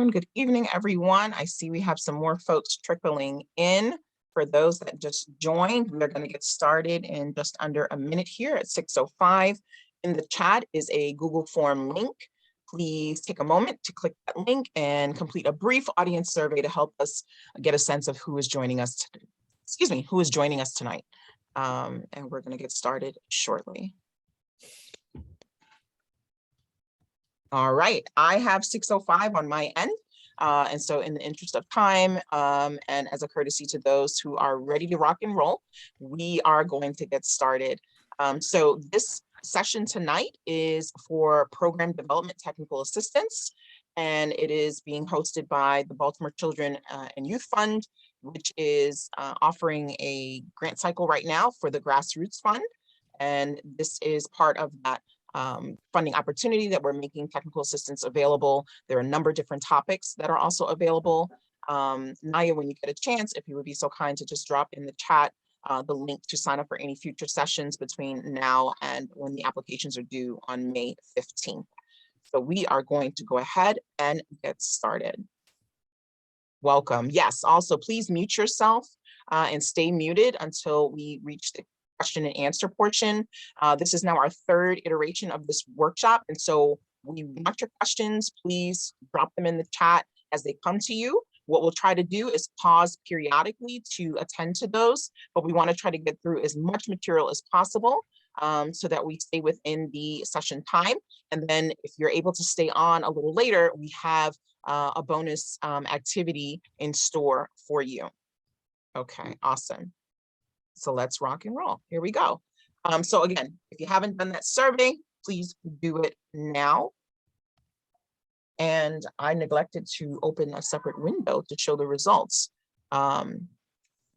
afternoon, good evening, everyone. I see we have some more folks trickling in. For those that just joined, we're going to get started in just under a minute here at 6:05. In the chat is a Google Form link. Please take a moment to click that link and complete a brief audience survey to help us get a sense of who is joining us, who is joining us tonight. And we're going to get started shortly. All right, I have 6:05 on my end. And so in the interest of time, and as a courtesy to those who are ready to rock and roll, we are going to get started. So this session tonight is for Program Development Technical Assistance, and it is being hosted by the Baltimore Children and Youth Fund, which is offering a grant cycle right now for the Grassroots Fund. And this is part of that funding opportunity that we're making technical assistance available. There are a number of different topics that are also available. Naya, when you get a chance, if you would be so kind to just drop in the chat the link to sign up for any future sessions between now and when the applications are due on May 15th. So we are going to go ahead and get started. Welcome. Yes, also please mute yourself and stay muted until we reach the question and answer portion. This is now our third iteration of this workshop. And so when you want your questions, please drop them in the chat as they come to you. What we'll try to do is pause periodically to attend to those, but we want to try to get through as much material as possible so that we stay within the session time. And then if you're able to stay on a little later, we have a bonus activity in store for you. Okay, awesome. So let's rock and roll. Here we go. So again, if you haven't done that survey, please do it now. And I neglected to open a separate window to show the results. Let's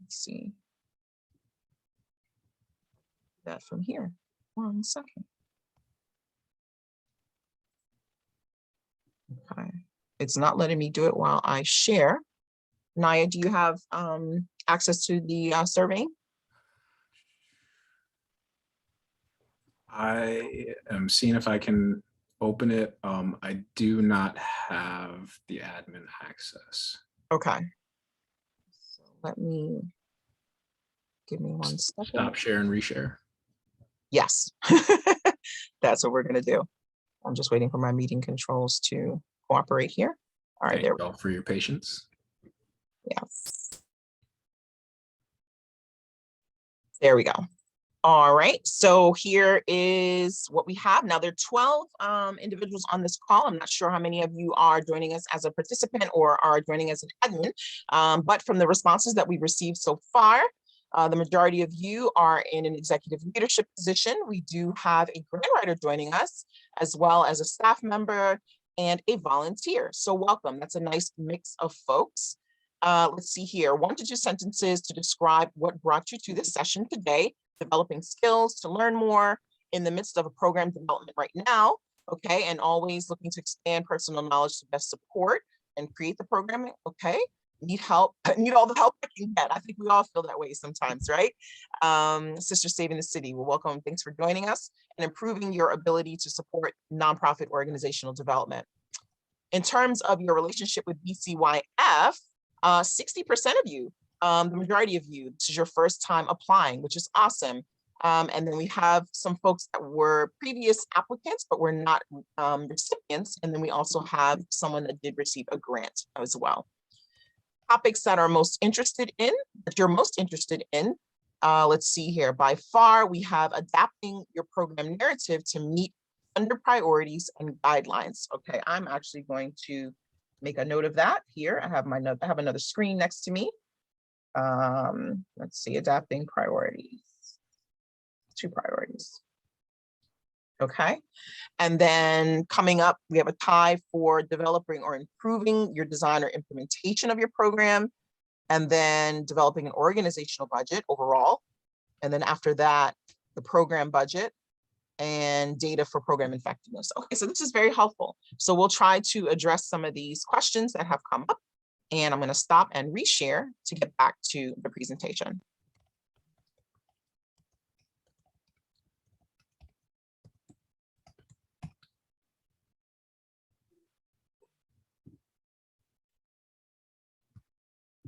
see. That from here. 1 second. Okay. It's not letting me do it while I share. Naya, do you have access to the survey? I am seeing if I can open it. I do not have the admin access. Okay. So give me 1 second. Stop share and reshare. Yes, that's what we're gonna do. I'm just waiting for my meeting controls to cooperate here. All right, Thank you all for your patience. Yes. There we go. All right, so here is what we have. Now there are 12 individuals on this call. I'm not sure how many of you are joining us as a participant or are joining as an admin, but from the responses that we've received so far, the majority of you are in an executive leadership position. We do have a grant writer joining us, as well as a staff member and a volunteer. So welcome, that's a nice mix of folks. Let's see here, 1 to 2 sentences to describe what brought you to this session today. Developing skills to learn more in the midst of a program development right now, okay, and always looking to expand personal knowledge to best support and create the programming, okay. Need help, need all the help I can get. I think we all feel that way sometimes, right? Sister Saving the City, well, welcome, thanks for joining us, and improving your ability to support nonprofit organizational development. In terms of your relationship with BCYF, 60% of you, the majority of you, this is your first time applying, which is awesome. And then we have some folks that were previous applicants, but were not recipients. And then we also have someone that did receive a grant as well. Topics that are most interested in, that you're most interested in, let's see here. By far, we have adapting your program narrative to meet under priorities and guidelines. Okay, I'm actually going to make a note of that here. I have my note, I have another screen next to me. Let's see, adapting priorities, 2 priorities. Okay, and then coming up, we have a tie for developing or improving your design or implementation of your program, and then developing an organizational budget overall. And then after that, the program budget and data for program effectiveness. Okay, so this is very helpful. So we'll try to address some of these questions that have come up. And I'm going to stop and reshare to get back to the presentation.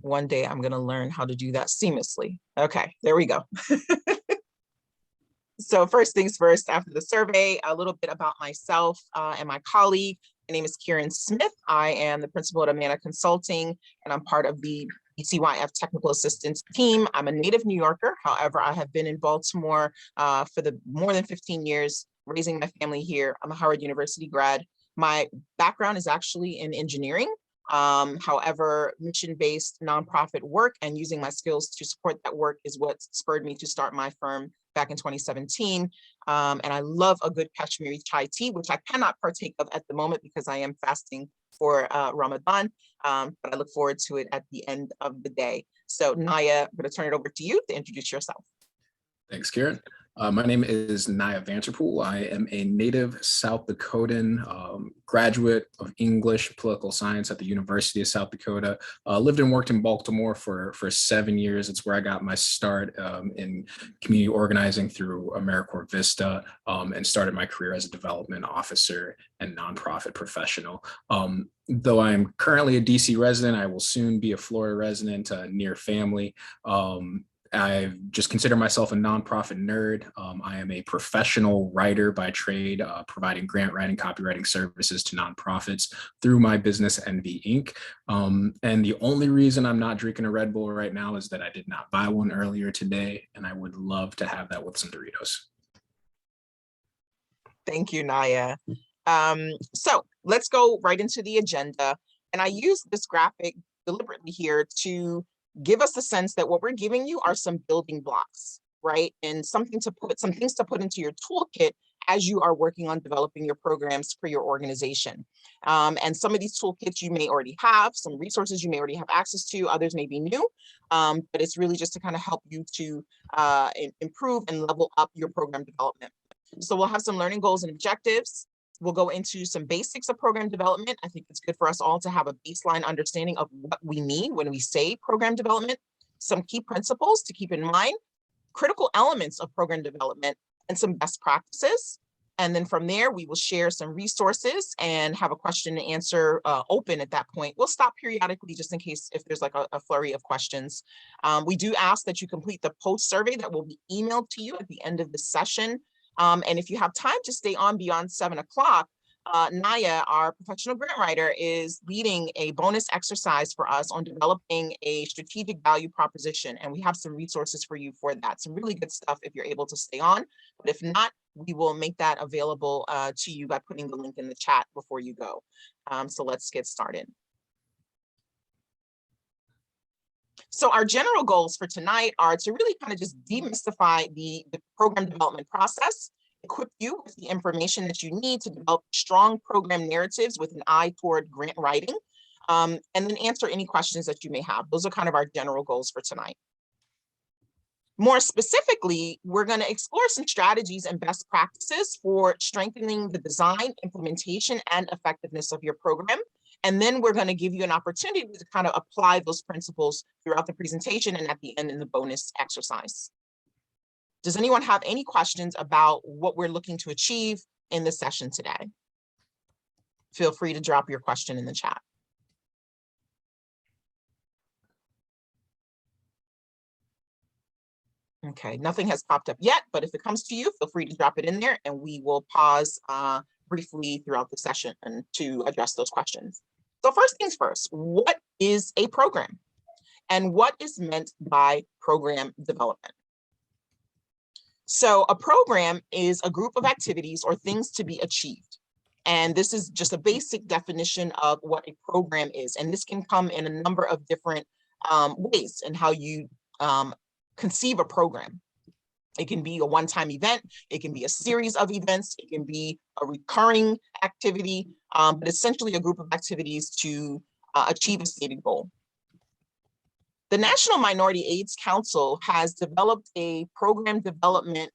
One day I'm going to learn how to do that seamlessly. Okay, there we go. So first things first, after the survey, a little bit about myself and my colleague. My name is Kieran Smith. I am the principal at Amana Consulting, and I'm part of the BCYF Technical Assistance team. I'm a native New Yorker. However, I have been in Baltimore for the more than 15 years, raising my family here. I'm a Howard University grad. My background is actually in engineering. However, mission-based nonprofit work and using my skills to support that work is what spurred me to start my firm back in 2017. And I love a good Kashmiri chai tea, which I cannot partake of at the moment because I am fasting for Ramadan, but I look forward to it at the end of the day. So Naya, I'm going to turn it over to you to introduce yourself. Thanks, Kieran. My name is Naya Vanterpool. I am a native South Dakotan, graduate of English political science at the University of South Dakota. Lived and worked in Baltimore for 7 years. It's where I got my start in community organizing through AmeriCorps Vista, and started my career as a development officer and nonprofit professional. Though I'm currently a DC resident, I will soon be a Florida resident near family. I just consider myself a nonprofit nerd. I am a professional writer by trade, providing grant writing, copywriting services to nonprofits through my business, NV Inc. And the only reason I'm not drinking a Red Bull right now is that I did not buy one earlier today, and I would love to have that with some Doritos. Thank you, Naya. So let's go right into the agenda. And I use this graphic deliberately here to give us the sense that what we're giving you are some building blocks, right? And some things to put into your toolkit as you are working on developing your programs for your organization. And some of these toolkits you may already have, some resources you may already have access to, others may be new, but it's really just to kind of help you to improve and level up your program development. So we'll have some learning goals and objectives. We'll go into some basics of program development. I think it's good for us all to have a baseline understanding of what we mean when we say program development, some key principles to keep in mind, critical elements of program development, and some best practices. And then from there, we will share some resources and have a question and answer open at that point. We'll stop periodically just in case if there's like a flurry of questions. We do ask that you complete the post survey that will be emailed to you at the end of the session. And if you have time to stay on beyond 7 o'clock, Naya, our professional grant writer, is leading a bonus exercise for us on developing a strategic value proposition. And we have some resources for you for that. Some really good stuff if you're able to stay on. But if not, we will make that available to you by putting the link in the chat before you go. So let's get started. So our general goals for tonight are to really kind of just demystify the program development process, equip you with the information that you need to develop strong program narratives with an eye toward grant writing, and then answer any questions that you may have. Those are kind of our general goals for tonight. More specifically, we're going to explore some strategies and best practices for strengthening the design, implementation, and effectiveness of your program. And then we're going to give you an opportunity to kind of apply those principles throughout the presentation and at the end in the bonus exercise. Does anyone have any questions about what we're looking to achieve in the session today? Feel free to drop your question in the chat. Okay, nothing has popped up yet, but if it comes to you, feel free to drop it in there and we will pause briefly throughout the session and to address those questions. So first things first, what is a program? And what is meant by program development? So a program is a group of activities or things to be achieved. And this is just a basic definition of what a program is. And this can come in a number of different ways in how you conceive a program. It can be a one-time event. It can be a series of events. It can be a recurring activity, but essentially a group of activities to achieve a stated goal. The National Minority AIDS Council has developed a program development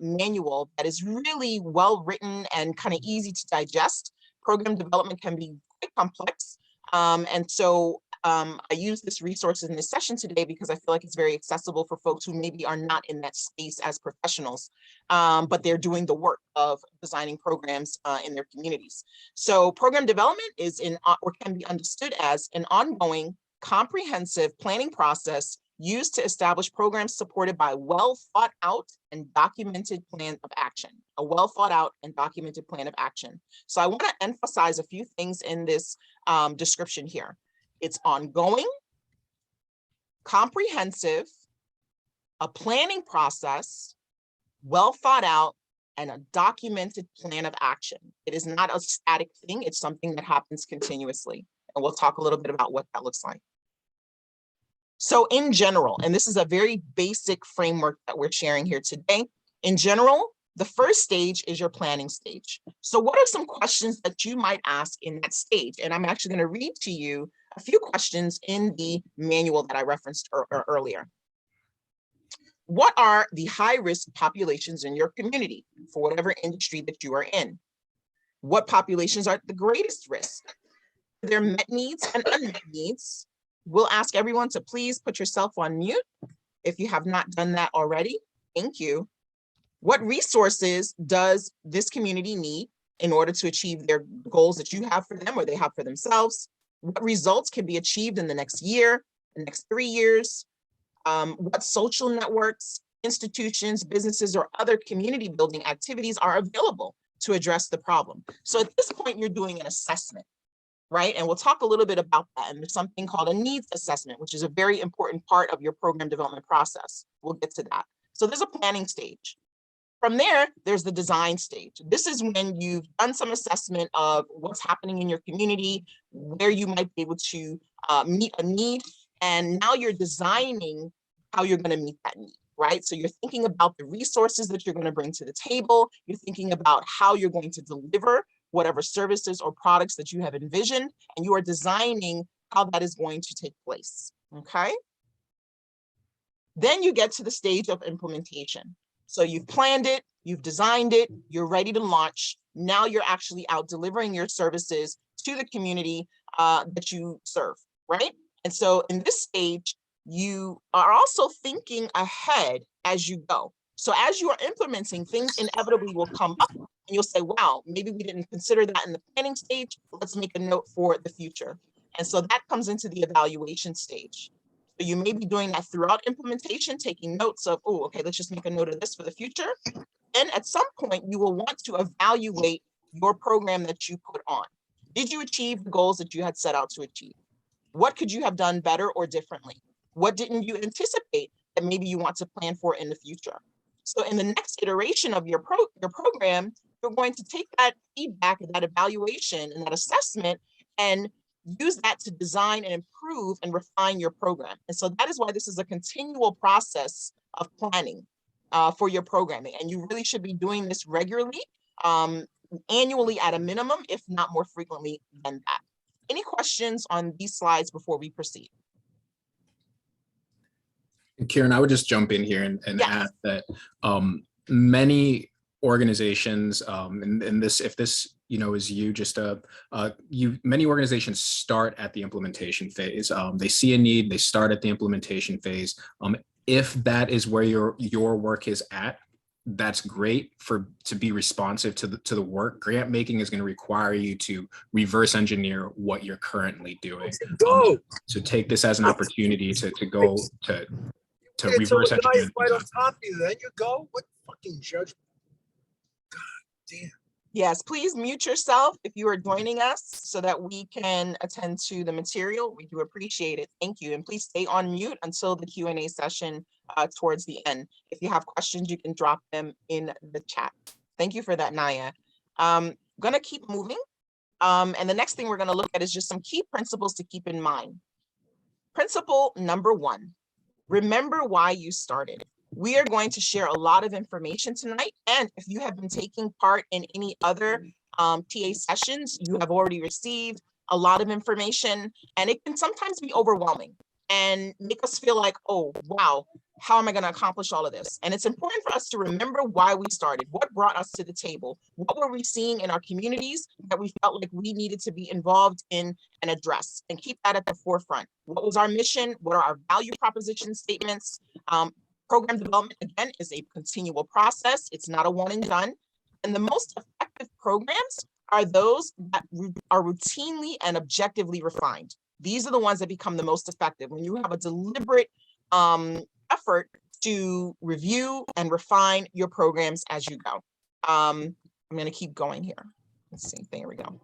manual that is really well written and kind of easy to digest. Program development can be quite complex. And so I use this resource in this session today because I feel like it's very accessible for folks who maybe are not in that space as professionals, but they're doing the work of designing programs in their communities. So program development is or can be understood as an ongoing comprehensive planning process used to establish programs supported by well thought out and documented plan of action, a well thought out and documented plan of action. So I want to emphasize a few things in this description here. It's ongoing, comprehensive, a planning process, well thought out, and a documented plan of action. It is not a static thing. It's something that happens continuously. And we'll talk a little bit about what that looks like. So in general, and this is a very basic framework that we're sharing here today. In general, the first stage is your planning stage. So what are some questions that you might ask in that stage? And I'm actually going to read to you a few questions in the manual that I referenced earlier. What are the high-risk populations in your community for whatever industry that you are in? What populations are at the greatest risk? Their met needs and unmet needs. We'll ask everyone to please put yourself on mute if you have not done that already. Thank you. What resources does this community need in order to achieve their goals that you have for them or they have for themselves? What results can be achieved in the next year, the next 3 years? What social networks, institutions, businesses, or other community building activities are available to address the problem? So at this point, you're doing an assessment, right? And we'll talk a little bit about that. And there's something called a needs assessment, which is a very important part of your program development process. We'll get to that. So there's a planning stage. From there, there's the design stage. This is when you've done some assessment of what's happening in your community, where you might be able to meet a need, and now you're designing how you're going to meet that need, right? So you're thinking about the resources that you're going to bring to the table. You're thinking about how you're going to deliver whatever services or products that you have envisioned, and you are designing how that is going to take place, okay? Then you get to the stage of implementation. So you've planned it, you've designed it, you're ready to launch. Now you're actually out delivering your services to the community that you serve, right? And so in this stage, you are also thinking ahead as you go. So as you are implementing, things inevitably will come up and you'll say, wow, maybe we didn't consider that in the planning stage. Let's make a note for the future. And so that comes into the evaluation stage. So you may be doing that throughout implementation, taking notes of, oh, okay, let's just make a note of this for the future. And at some point, you will want to evaluate your program that you put on. Did you achieve the goals that you had set out to achieve? What could you have done better or differently? What didn't you anticipate that maybe you want to plan for in the future? So in the next iteration of your program, you're going to take that feedback, that evaluation, and that assessment, and use that to design and improve and refine your program. And so that is why this is a continual process of planning for your programming. And you really should be doing this regularly, annually at a minimum, if not more frequently than that. Any questions on these slides before we proceed? Kieran, I would just jump in here and Yes. add that many organizations, and this, if this, is you, just many organizations start at the implementation phase. They see a need, they start at the implementation phase. If that is where your work is at, that's great to be responsive to the work. Grant making is going to require you to reverse engineer what you're currently doing. So take this as an opportunity to go to reverse engineer. Right on top of you, then you go. What fucking judgment? God damn. Yes, please mute yourself if you are joining us so that we can attend to the material. We do appreciate it. Thank you. And please stay on mute until the Q&A session towards the end. If you have questions, you can drop them in the chat. Thank you for that, Naya. I'm gonna keep moving. And the next thing we're gonna look at is just some key principles to keep in mind. Principle number 1, remember why you started. We are going to share a lot of information tonight. And if you have been taking part in any other TA sessions, you have already received a lot of information, and it can sometimes be overwhelming and make us feel like, oh, wow, how am I going to accomplish all of this? And it's important for us to remember why we started, what brought us to the table, what were we seeing in our communities that we felt like we needed to be involved in and address, and keep that at the forefront. What was our mission? What are our value proposition statements? Program development, again, is a continual process. It's not a one and done. And the most effective programs are those that are routinely and objectively refined. these are the ones that become the most effective when you have a deliberate effort to review and refine your programs as you go. I'm going to keep going here. Let's see. There we go.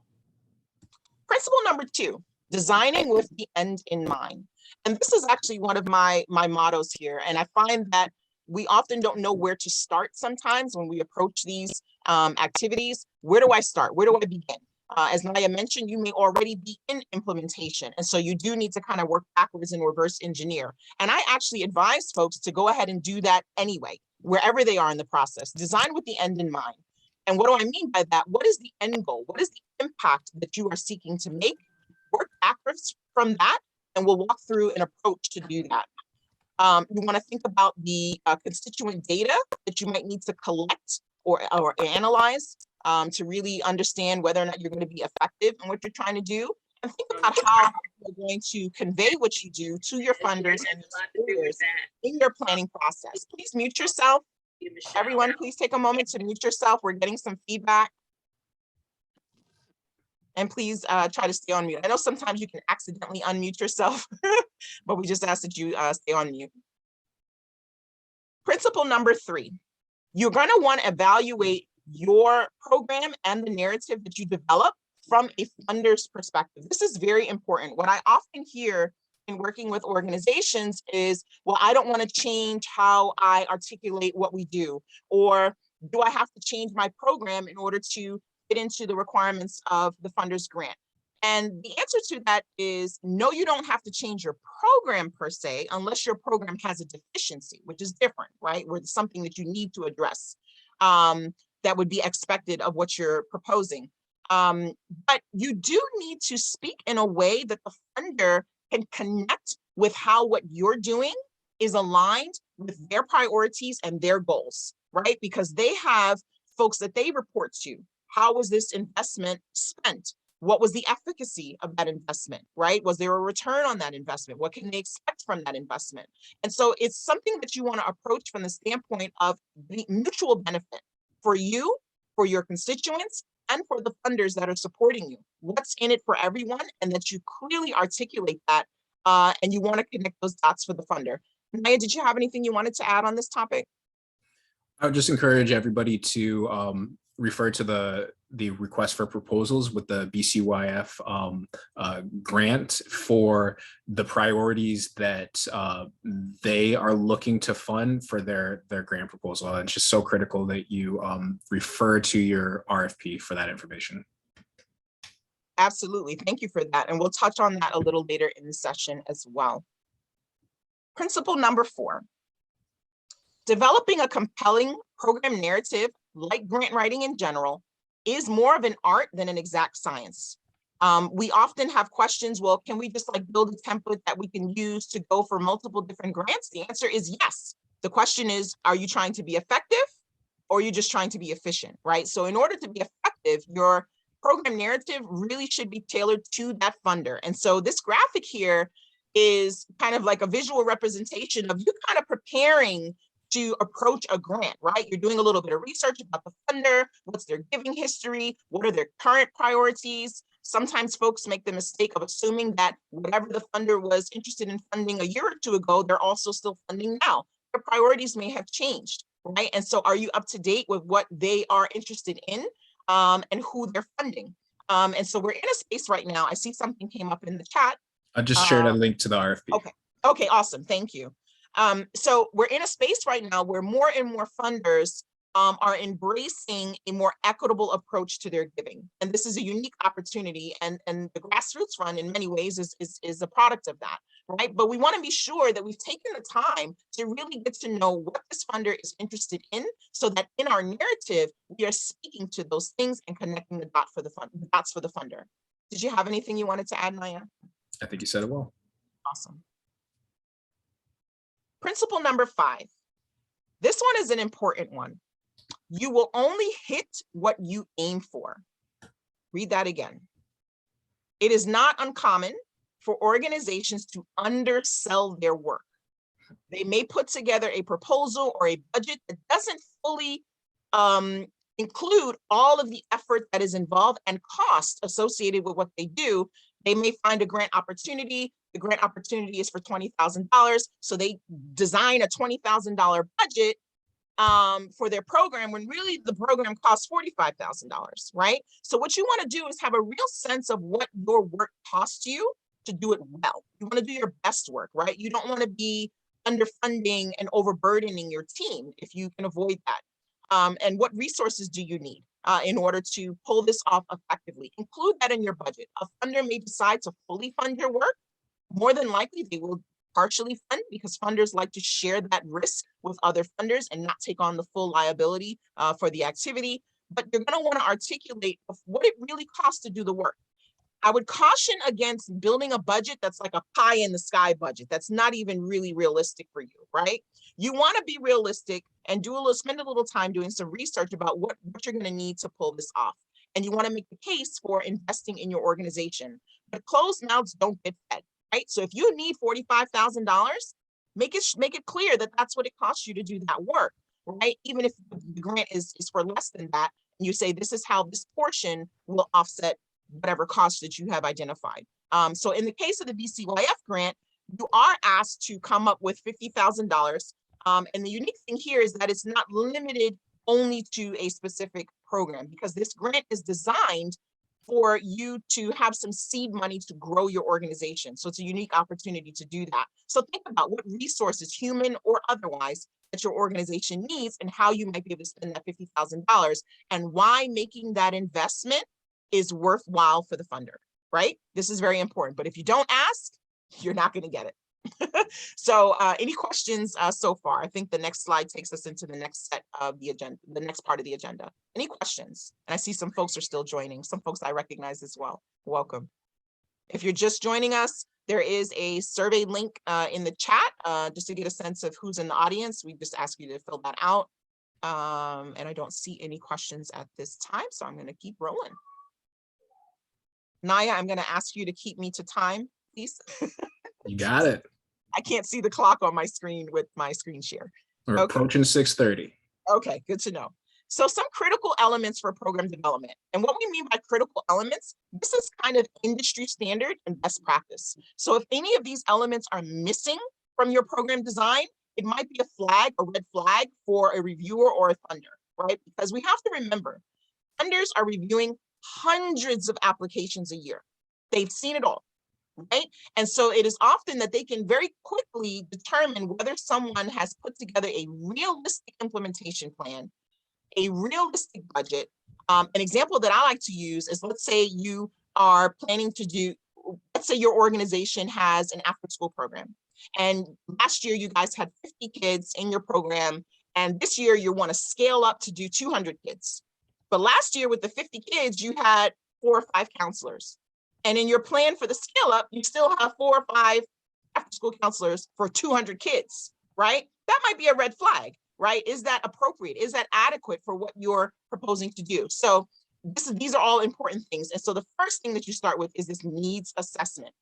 Principle number 2, designing with the end in mind. And this is actually one of my mottos here. And I find that we often don't know where to start sometimes when we approach these activities. Where do I start? Where do I begin? As Naya mentioned, you may already be in implementation. And so you do need to kind of work backwards and reverse engineer. And I actually advise folks to go ahead and do that anyway, wherever they are in the process. Design with the end in mind. And what do I mean by that? What is the end goal? What is the impact that you are seeking to make? Work backwards from that, and we'll walk through an approach to do that. You want to think about the constituent data that you might need to collect or analyze to really understand whether or not you're going to be effective in what you're trying to do. And think about how you're going to convey what you do to your funders and your supporters in your planning process. Please mute yourself. Everyone, please take a moment to mute yourself. We're getting some feedback. And please try to stay on mute. I know sometimes you can accidentally unmute yourself, but we just ask that you stay on mute. Principle number 3, you're going to want to evaluate your program and the narrative that you develop from a funder's perspective. This is very important. What I often hear in working with organizations is, well, I don't want to change how I articulate what we do, or do I have to change my program in order to fit into the requirements of the funder's grant? And the answer to that is no, you don't have to change your program per se, unless your program has a deficiency, which is different, right? Where it's something that you need to address that would be expected of what you're proposing. But you do need to speak in a way that the funder can connect with how what you're doing is aligned with their priorities and their goals, right? Because they have folks that they report to. How was this investment spent? What was the efficacy of that investment, right? Was there a return on that investment? What can they expect from that investment? And so it's something that you want to approach from the standpoint of the mutual benefit for you, for your constituents, and for the funders that are supporting you. What's in it for everyone, and that you clearly articulate that, and you want to connect those dots for the funder. Naya, did you have anything you wanted to add on this topic? I would just encourage everybody to refer to the request for proposals with the BCYF grant for the priorities that they are looking to fund for their grant proposal. And it's just so critical that you refer to your RFP for that information. Absolutely. Thank you for that. And we'll touch on that a little later in the session as well. Principle number 4. Developing a compelling program narrative, like grant writing in general, is more of an art than an exact science. We often have questions, well, can we just like build a template that we can use to go for multiple different grants? The answer is yes. The question is, are you trying to be effective, or are you just trying to be efficient, right? So in order to be effective, your program narrative really should be tailored to that funder. And so this graphic here is kind of like a visual representation of you kind of preparing to approach a grant, right? You're doing a little bit of research about the funder, what's their giving history, what are their current priorities. Sometimes folks make the mistake of assuming that whatever the funder was interested in funding a year or two ago, they're also still funding now. Their priorities may have changed, right? And so are you up to date with what they are interested in and who they're funding? And so we're in a space right now. I see something came up in the chat. I just shared a link to the RFP. Okay, awesome, thank you. So we're in a space right now where more and more funders are embracing a more equitable approach to their giving. And this is a unique opportunity, and the Grassroots Run in many ways is a product of that, right? But we want to be sure that we've taken the time to really get to know what this funder is interested in, so that in our narrative, we are speaking to those things and connecting the dots for the funder. Did you have anything you wanted to add, Naya? I think you said it well. Awesome. Principle number 5. This one is an important one. You will only hit what you aim for. Read that again. It is not uncommon for organizations to undersell their work. They may put together a proposal or a budget that doesn't fully include all of the effort that is involved and cost associated with what they do, They may find a grant opportunity. The grant opportunity is for $20,000. So they design a $20,000 budget for their program when really the program costs $45,000, right? So what you want to do is have a real sense of what your work costs you to do it well. You want to do your best work, right? You don't want to be underfunding and overburdening your team if you can avoid that. And what resources do you need in order to pull this off effectively? Include that in your budget. A funder may decide to fully fund your work. More than likely, they will partially fund because funders like to share that risk with other funders and not take on the full liability for the activity. But you're going to want to articulate what it really costs to do the work. I would caution against building a budget that's like a pie in the sky budget. That's not even really realistic for you, right? You want to be realistic and spend a little time doing some research about what you're going to need to pull this off. And you want to make the case for investing in your organization. But closed mouths don't get fed, right? So if you need $45,000, make it clear that that's what it costs you to do that work, right? Even if the grant is for less than that, and you say this is how this portion will offset whatever costs that you have identified. So in the case of the BCYF grant, you are asked to come up with $50,000. And the unique thing here is that it's not limited only to a specific program because this grant is designed for you to have some seed money to grow your organization. So it's a unique opportunity to do that. So think about what resources, human or otherwise, that your organization needs and how you might be able to spend that $50,000 and why making that investment is worthwhile for the funder, right? This is very important, but if you don't ask, you're not going to get it. So any questions so far? I think the next slide takes us into the next set of the agenda, the next part of the agenda. Any questions? And I see some folks are still joining. Some folks I recognize as well. Welcome. If you're just joining us, there is a survey link in the chat just to get a sense of who's in the audience. We just ask you to fill that out. And I don't see any questions at this time, so I'm going to keep rolling. Naya, I'm going to ask you to keep me to time, please. You got it. I can't see the clock on my screen with my screen share. We're approaching 6:30. Okay, good to know. So some critical elements for program development. And what we mean by critical elements, this is kind of industry standard and best practice. So if any of these elements are missing from your program design, it might be a flag, a red flag for a reviewer or a funder, right? Because we have to remember, funders are reviewing hundreds of applications a year. They've seen it all, right? And so it is often that they can very quickly determine whether someone has put together a realistic implementation plan, a realistic budget. An example that I like to use is, let's say you are planning to do, let's say your organization has an after-school program. And last year you guys had 50 kids in your program. And this year you want to scale up to do 200 kids. But last year with the 50 kids, you had 4 or 5 counselors. And in your plan for the scale up, you still have 4 or 5 after school counselors for 200 kids, right? That might be a red flag, right? Is that appropriate? Is that adequate for what you're proposing to do? So these are all important things. And so the first thing that you start with is this needs assessment.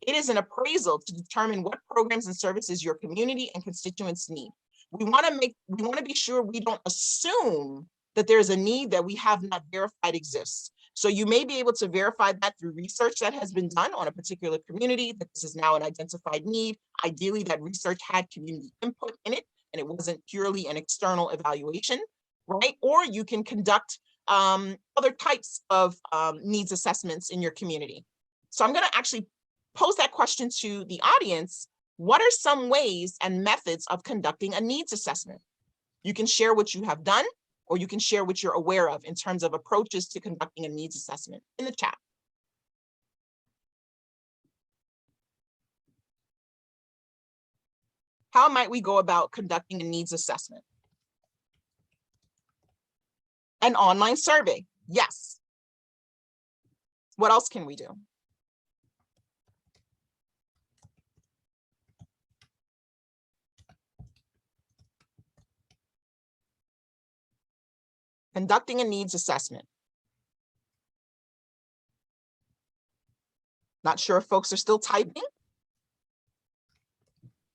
It is an appraisal to determine what programs and services your community and constituents need. We want to be sure we don't assume that there's a need that we have not verified exists. So you may be able to verify that through research that has been done on a particular community, that this is now an identified need. Ideally, that research had community input in it, and it wasn't purely an external evaluation, right? Or you can conduct other types of needs assessments in your community. So I'm going to actually pose that question to the audience. What are some ways and methods of conducting a needs assessment? You can share what you have done, or you can share what you're aware of in terms of approaches to conducting a needs assessment in the chat. How might we go about conducting a needs assessment? An online survey, yes. What else can we do? Conducting a needs assessment. Not sure if folks are still typing,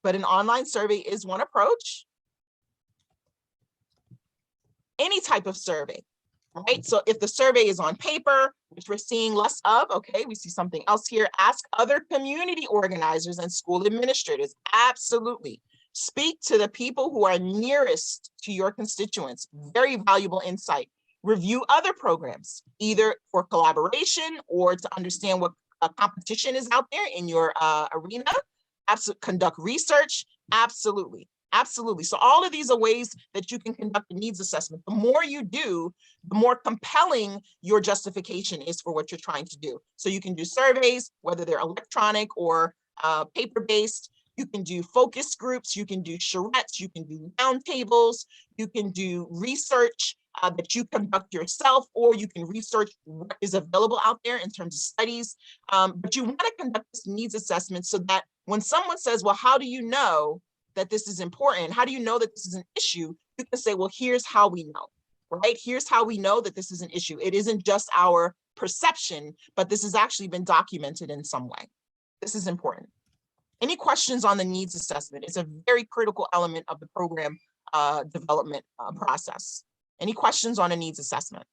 but an online survey is one approach. Any type of survey. right? So if the survey is on paper, which we're seeing less of, okay, we see something else here. Ask other community organizers and school administrators. Absolutely. Speak to the people who are nearest to your constituents. Very valuable insight. Review other programs, either for collaboration or to understand what competition is out there in your arena. Absolutely. Conduct research. Absolutely. Absolutely. So all of these are ways that you can conduct a needs assessment. The more you do, the more compelling your justification is for what you're trying to do. So you can do surveys, whether they're electronic or paper-based. You can do focus groups. You can do charrettes. You can do roundtables. You can do research that you conduct yourself, or you can research what is available out there in terms of studies. But you want to conduct this needs assessment so that when someone says, well, how do you know that this is important? How do you know that this is an issue? You can say, well, here's how we know, right? Here's how we know that this is an issue. It isn't just our perception, but this has actually been documented in some way. This is important. Any questions on the needs assessment? It's a very critical element of the program development process. Any questions on a needs assessment?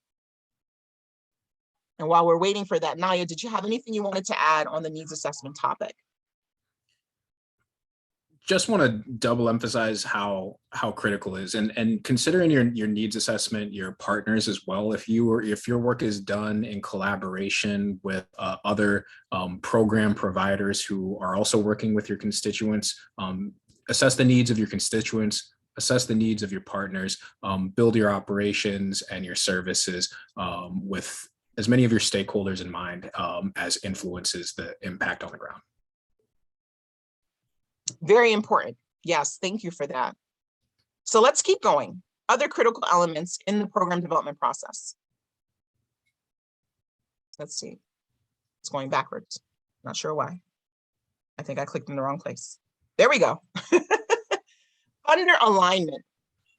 And while we're waiting for that, Naya, did you have anything you wanted to add on the needs assessment topic? Just want to double emphasize how critical it is, and considering your needs assessment, your partners as well. If your work is done in collaboration with other program providers who are also working with your constituents, assess the needs of your constituents, assess the needs of your partners, build your operations and your services with as many of your stakeholders in mind as influences the impact on the ground. Very important. Yes, thank you for that. So let's keep going. Other critical elements in the program development process. Let's see. It's going backwards. Not sure why. I think I clicked in the wrong place. There we go. Funder alignment.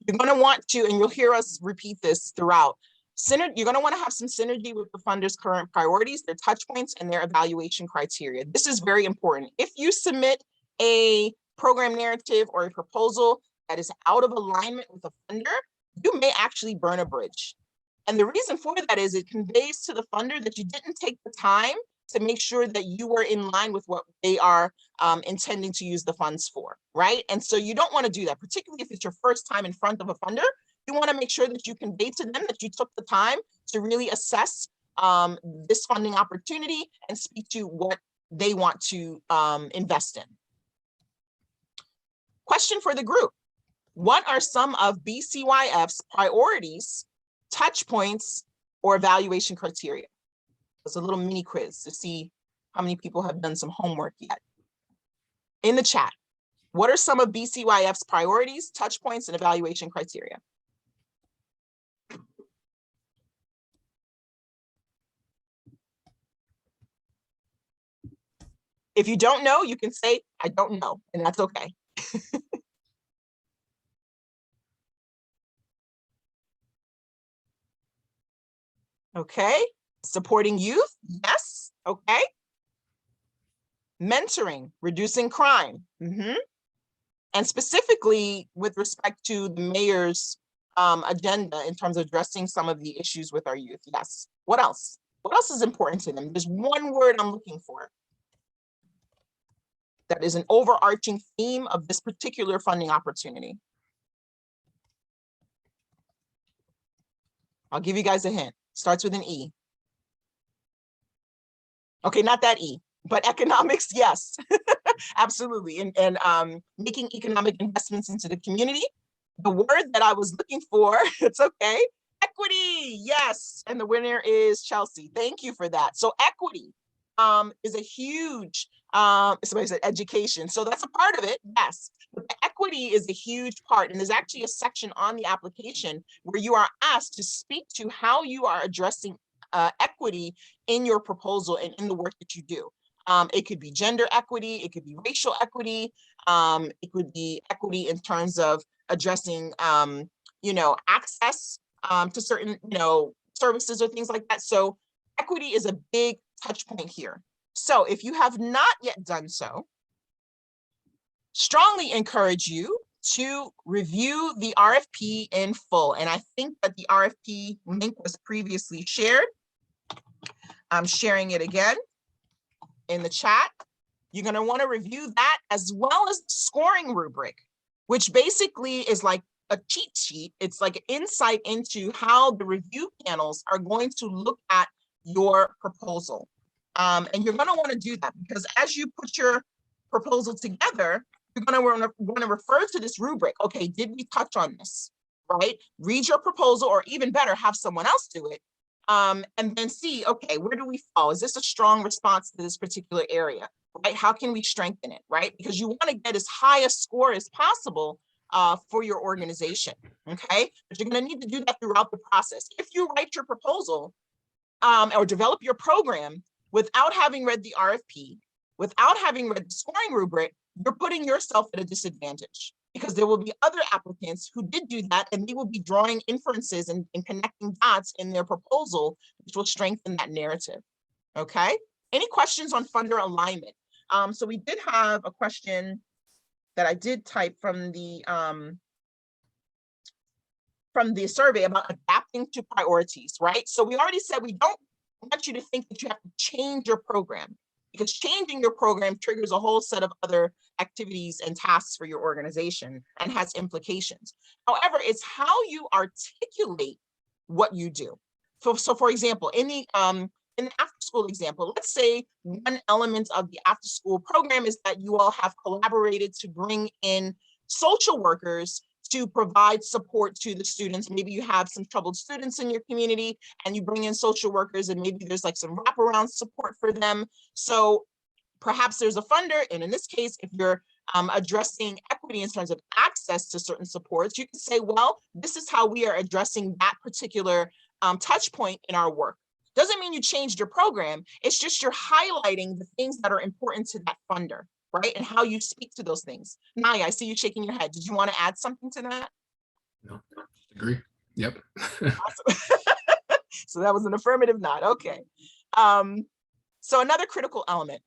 You're going to want to, and you'll hear us repeat this throughout, you're going to want to have some synergy with the funder's current priorities, their touch points, and their evaluation criteria. This is very important. If you submit a program narrative or a proposal that is out of alignment with the funder, you may actually burn a bridge. And the reason for that is it conveys to the funder that you didn't take the time to make sure that you were in line with what they are intending to use the funds for, right? And so you don't want to do that, particularly if it's your first time in front of a funder. You want to make sure that you convey to them that you took the time to really assess this funding opportunity and speak to what they want to invest in. Question for the group. What are some of BCYF's priorities, touch points, or evaluation criteria? It's a little mini quiz to see how many people have done some homework yet. In the chat, what are some of BCYF's priorities, touch points, and evaluation criteria? If you don't know, you can say, I don't know, and that's okay. Okay, supporting youth, yes, okay. Mentoring, reducing crime. And specifically with respect to the mayor's agenda in terms of addressing some of the issues with our youth, yes. What else? What else is important to them? There's one word I'm looking for that is an overarching theme of this particular funding opportunity. I'll give you guys a hint. Starts with an E. Okay, not that E, but economics, yes, absolutely. And making economic investments into the community. The word that I was looking for, it's okay, equity, yes. And the winner is Chelsea. Thank you for that. So equity is a huge, somebody said education. So that's a part of it, yes. But the equity is a huge part. And there's actually a section on the application where you are asked to speak to how you are addressing equity in your proposal and in the work that you do. It could be gender equity, it could be racial equity, it could be equity in terms of addressing, access to certain, services or things like that. So equity is a big touch point here. So if you have not yet done so, strongly encourage you to review the RFP in full. And I think that the RFP link was previously shared. I'm sharing it again in the chat. You're going to want to review that as well as the scoring rubric, which basically is like a cheat sheet. It's like an insight into how the review panels are going to look at your proposal. And you're going to want to do that because as you put your proposal together, you're going to refer to this rubric. Okay, did we touch on this, right? Read your proposal, or even better, have someone else do it. And then see, okay, where do we fall? Is this a strong response to this particular area, right? How can we strengthen it, right? Because you want to get as high a score as possible for your organization, okay? But you're going to need to do that throughout the process. If you write your proposal or develop your program without having read the RFP, without having read the scoring rubric, you're putting yourself at a disadvantage because there will be other applicants who did do that, and they will be drawing inferences and connecting dots in their proposal, which will strengthen that narrative, okay? Any questions on funder alignment? So we did have a question that I did type from the survey about adapting to priorities, right? So we already said we don't want you to think that you have to change your program, because changing your program triggers a whole set of other activities and tasks for your organization and has implications. However, it's how you articulate what you do. So for example, in the after school example, let's say one element of the after school program is that you all have collaborated to bring in social workers to provide support to the students. Maybe you have some troubled students in your community and you bring in social workers, and maybe there's like some wraparound support for them. So perhaps there's a funder, and in this case, if you're addressing equity in terms of access to certain supports, you can say, well, this is how we are addressing that particular touch point in our work. Doesn't mean you changed your program. It's just you're highlighting the things that are important to that funder, right? And how you speak to those things. Naya, I see you shaking your head. Did you want to add something to that? No, agree. Yep. Awesome. So that was an affirmative nod. Okay. So another critical element,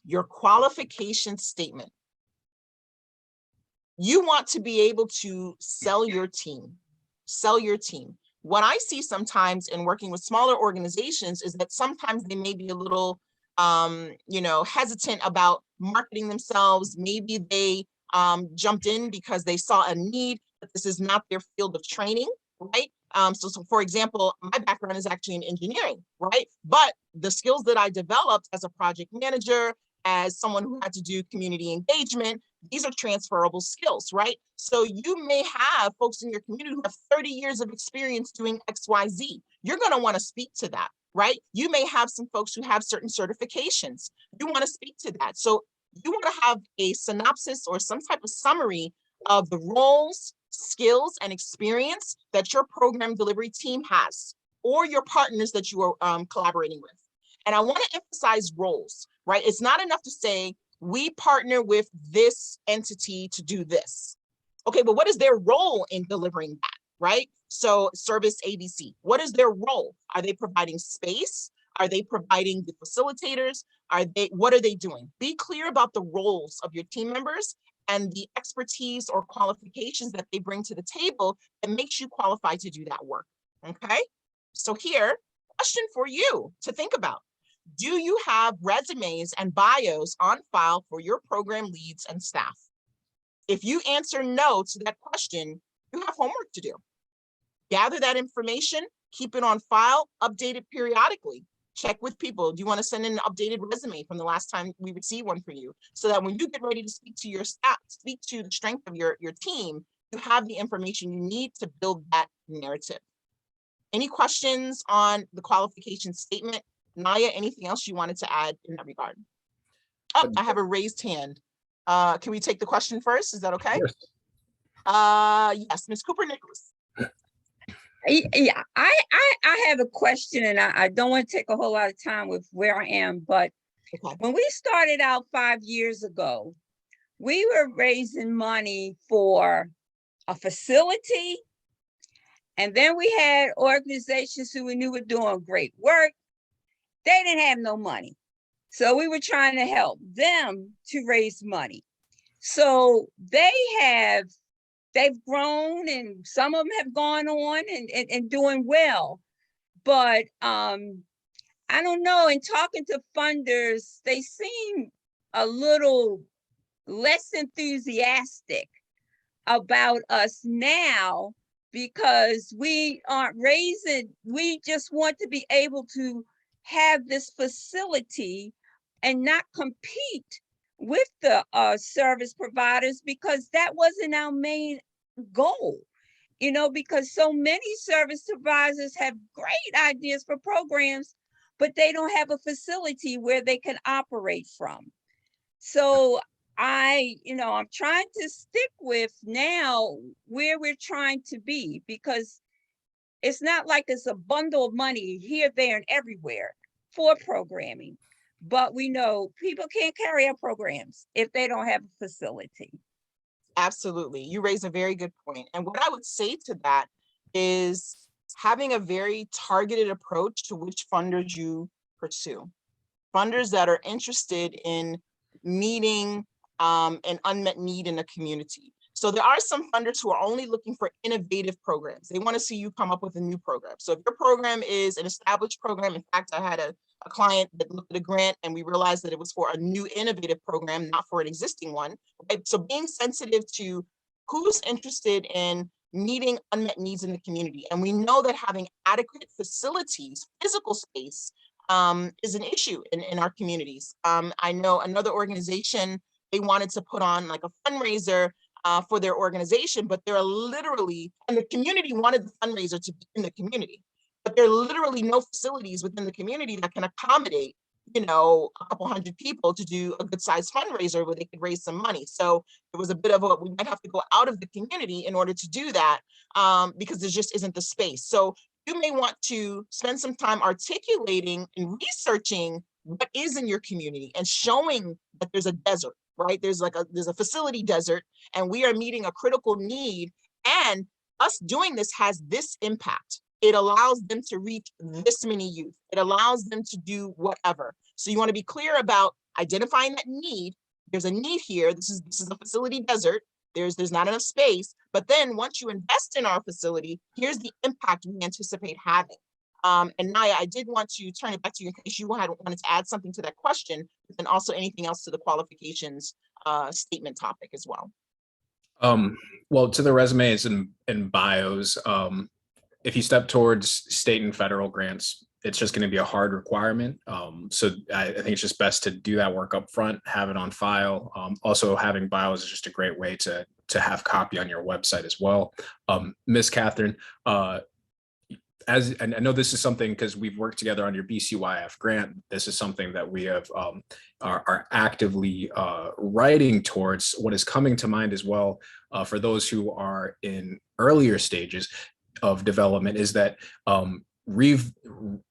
your qualification statement. You want to be able to sell your team. Sell your team. What I see sometimes in working with smaller organizations is that sometimes they may be a little hesitant about marketing themselves. Maybe they jumped in because they saw a need, but this is not their field of training, right? So for example, my background is actually in engineering, right? But the skills that I developed as a project manager, as someone who had to do community engagement, these are transferable skills, right? So you may have folks in your community who have 30 years of experience doing XYZ. You're going to want to speak to that, right? You may have some folks who have certain certifications. You want to speak to that. So you want to have a synopsis or some type of summary of the roles, skills, and experience that your program delivery team has, or your partners that you are collaborating with. And I want to emphasize roles, right? It's not enough to say, we partner with this entity to do this. Okay, but what is their role in delivering that, right? So service ABC, what is their role? Are they providing space? Are they providing the facilitators? What are they doing? Be clear about the roles of your team members and the expertise or qualifications that they bring to the table that makes you qualified to do that work, okay? So here, question for you to think about. Do you have resumes and bios on file for your program leads and staff? If you answer no to that question, you have homework to do. Gather that information, keep it on file, update it periodically. Check with people. Do you want to send in an updated resume from the last time we received one for you? So that when you get ready to speak to your staff, speak to the strength of your team, you have the information you need to build that narrative. Any questions on the qualification statement? Naya, anything else you wanted to add in that regard? Oh, I have a raised hand. Can we take the question first? Is that okay? Yes. Yes, Ms. Cooper Nicholas. Yeah, I have a question, and I don't want to take a whole lot of time with where I am, but Okay. when we started out 5 years ago, we were raising money for a facility, and then we had organizations who we knew were doing great work. They didn't have no money. So we were trying to help them to raise money. So they've grown, and some of them have gone on and doing well. But I don't know, in talking to funders, they seem a little less enthusiastic about us now, because we just want to be able to have this facility and not compete with the service providers, because that wasn't our main goal. Because so many service providers have great ideas for programs, but they don't have a facility where they can operate from. So I'm trying to stick with now where we're trying to be, because it's not like it's a bundle of money here, there, and everywhere for programming. But we know people can't carry out programs if they don't have a facility. Absolutely. You raise a very good point. And what I would say to that is having a very targeted approach to which funders you pursue. Funders that are interested in meeting an unmet need in a community. So there are some funders who are only looking for innovative programs. They want to see you come up with a new program. So if your program is an established program, in fact, I had a client that looked at a grant and we realized that it was for a new innovative program, not for an existing one. Right? So being sensitive to who's interested in meeting unmet needs in the community. And we know that having adequate facilities, physical space, is an issue in our communities. I know another organization, they wanted to put on like a fundraiser for their organization, but there are literally, and the community wanted the fundraiser to be in the community, but there are literally no facilities within the community that can accommodate, a couple hundred people to do a good sized fundraiser where they could raise some money. So it was a bit of we might have to go out of the community in order to do that, because there just isn't the space. So you may want to spend some time articulating and researching what is in your community and showing that there's a desert, right? There's a facility desert, and we are meeting a critical need, and us doing this has this impact. It allows them to reach this many youth. It allows them to do whatever. So you want to be clear about identifying that need. There's a need here. This is a facility desert. There's not enough space. But then once you invest in our facility, here's the impact we anticipate having. And Naya, I did want to turn it back to you in case you wanted to add something to that question, and also anything else to the qualifications statement topic as well. Well, to the resumes and bios, if you step towards state and federal grants, it's just going to be a hard requirement. So I think it's just best to do that work up front, have it on file. Also, having bios is just a great way to have copy on your website as well. Miss Catherine, and I know this is something because we've worked together on your BCYF grant. This is something that we have are actively writing towards. What is coming to mind as well for those who are in earlier stages of development is that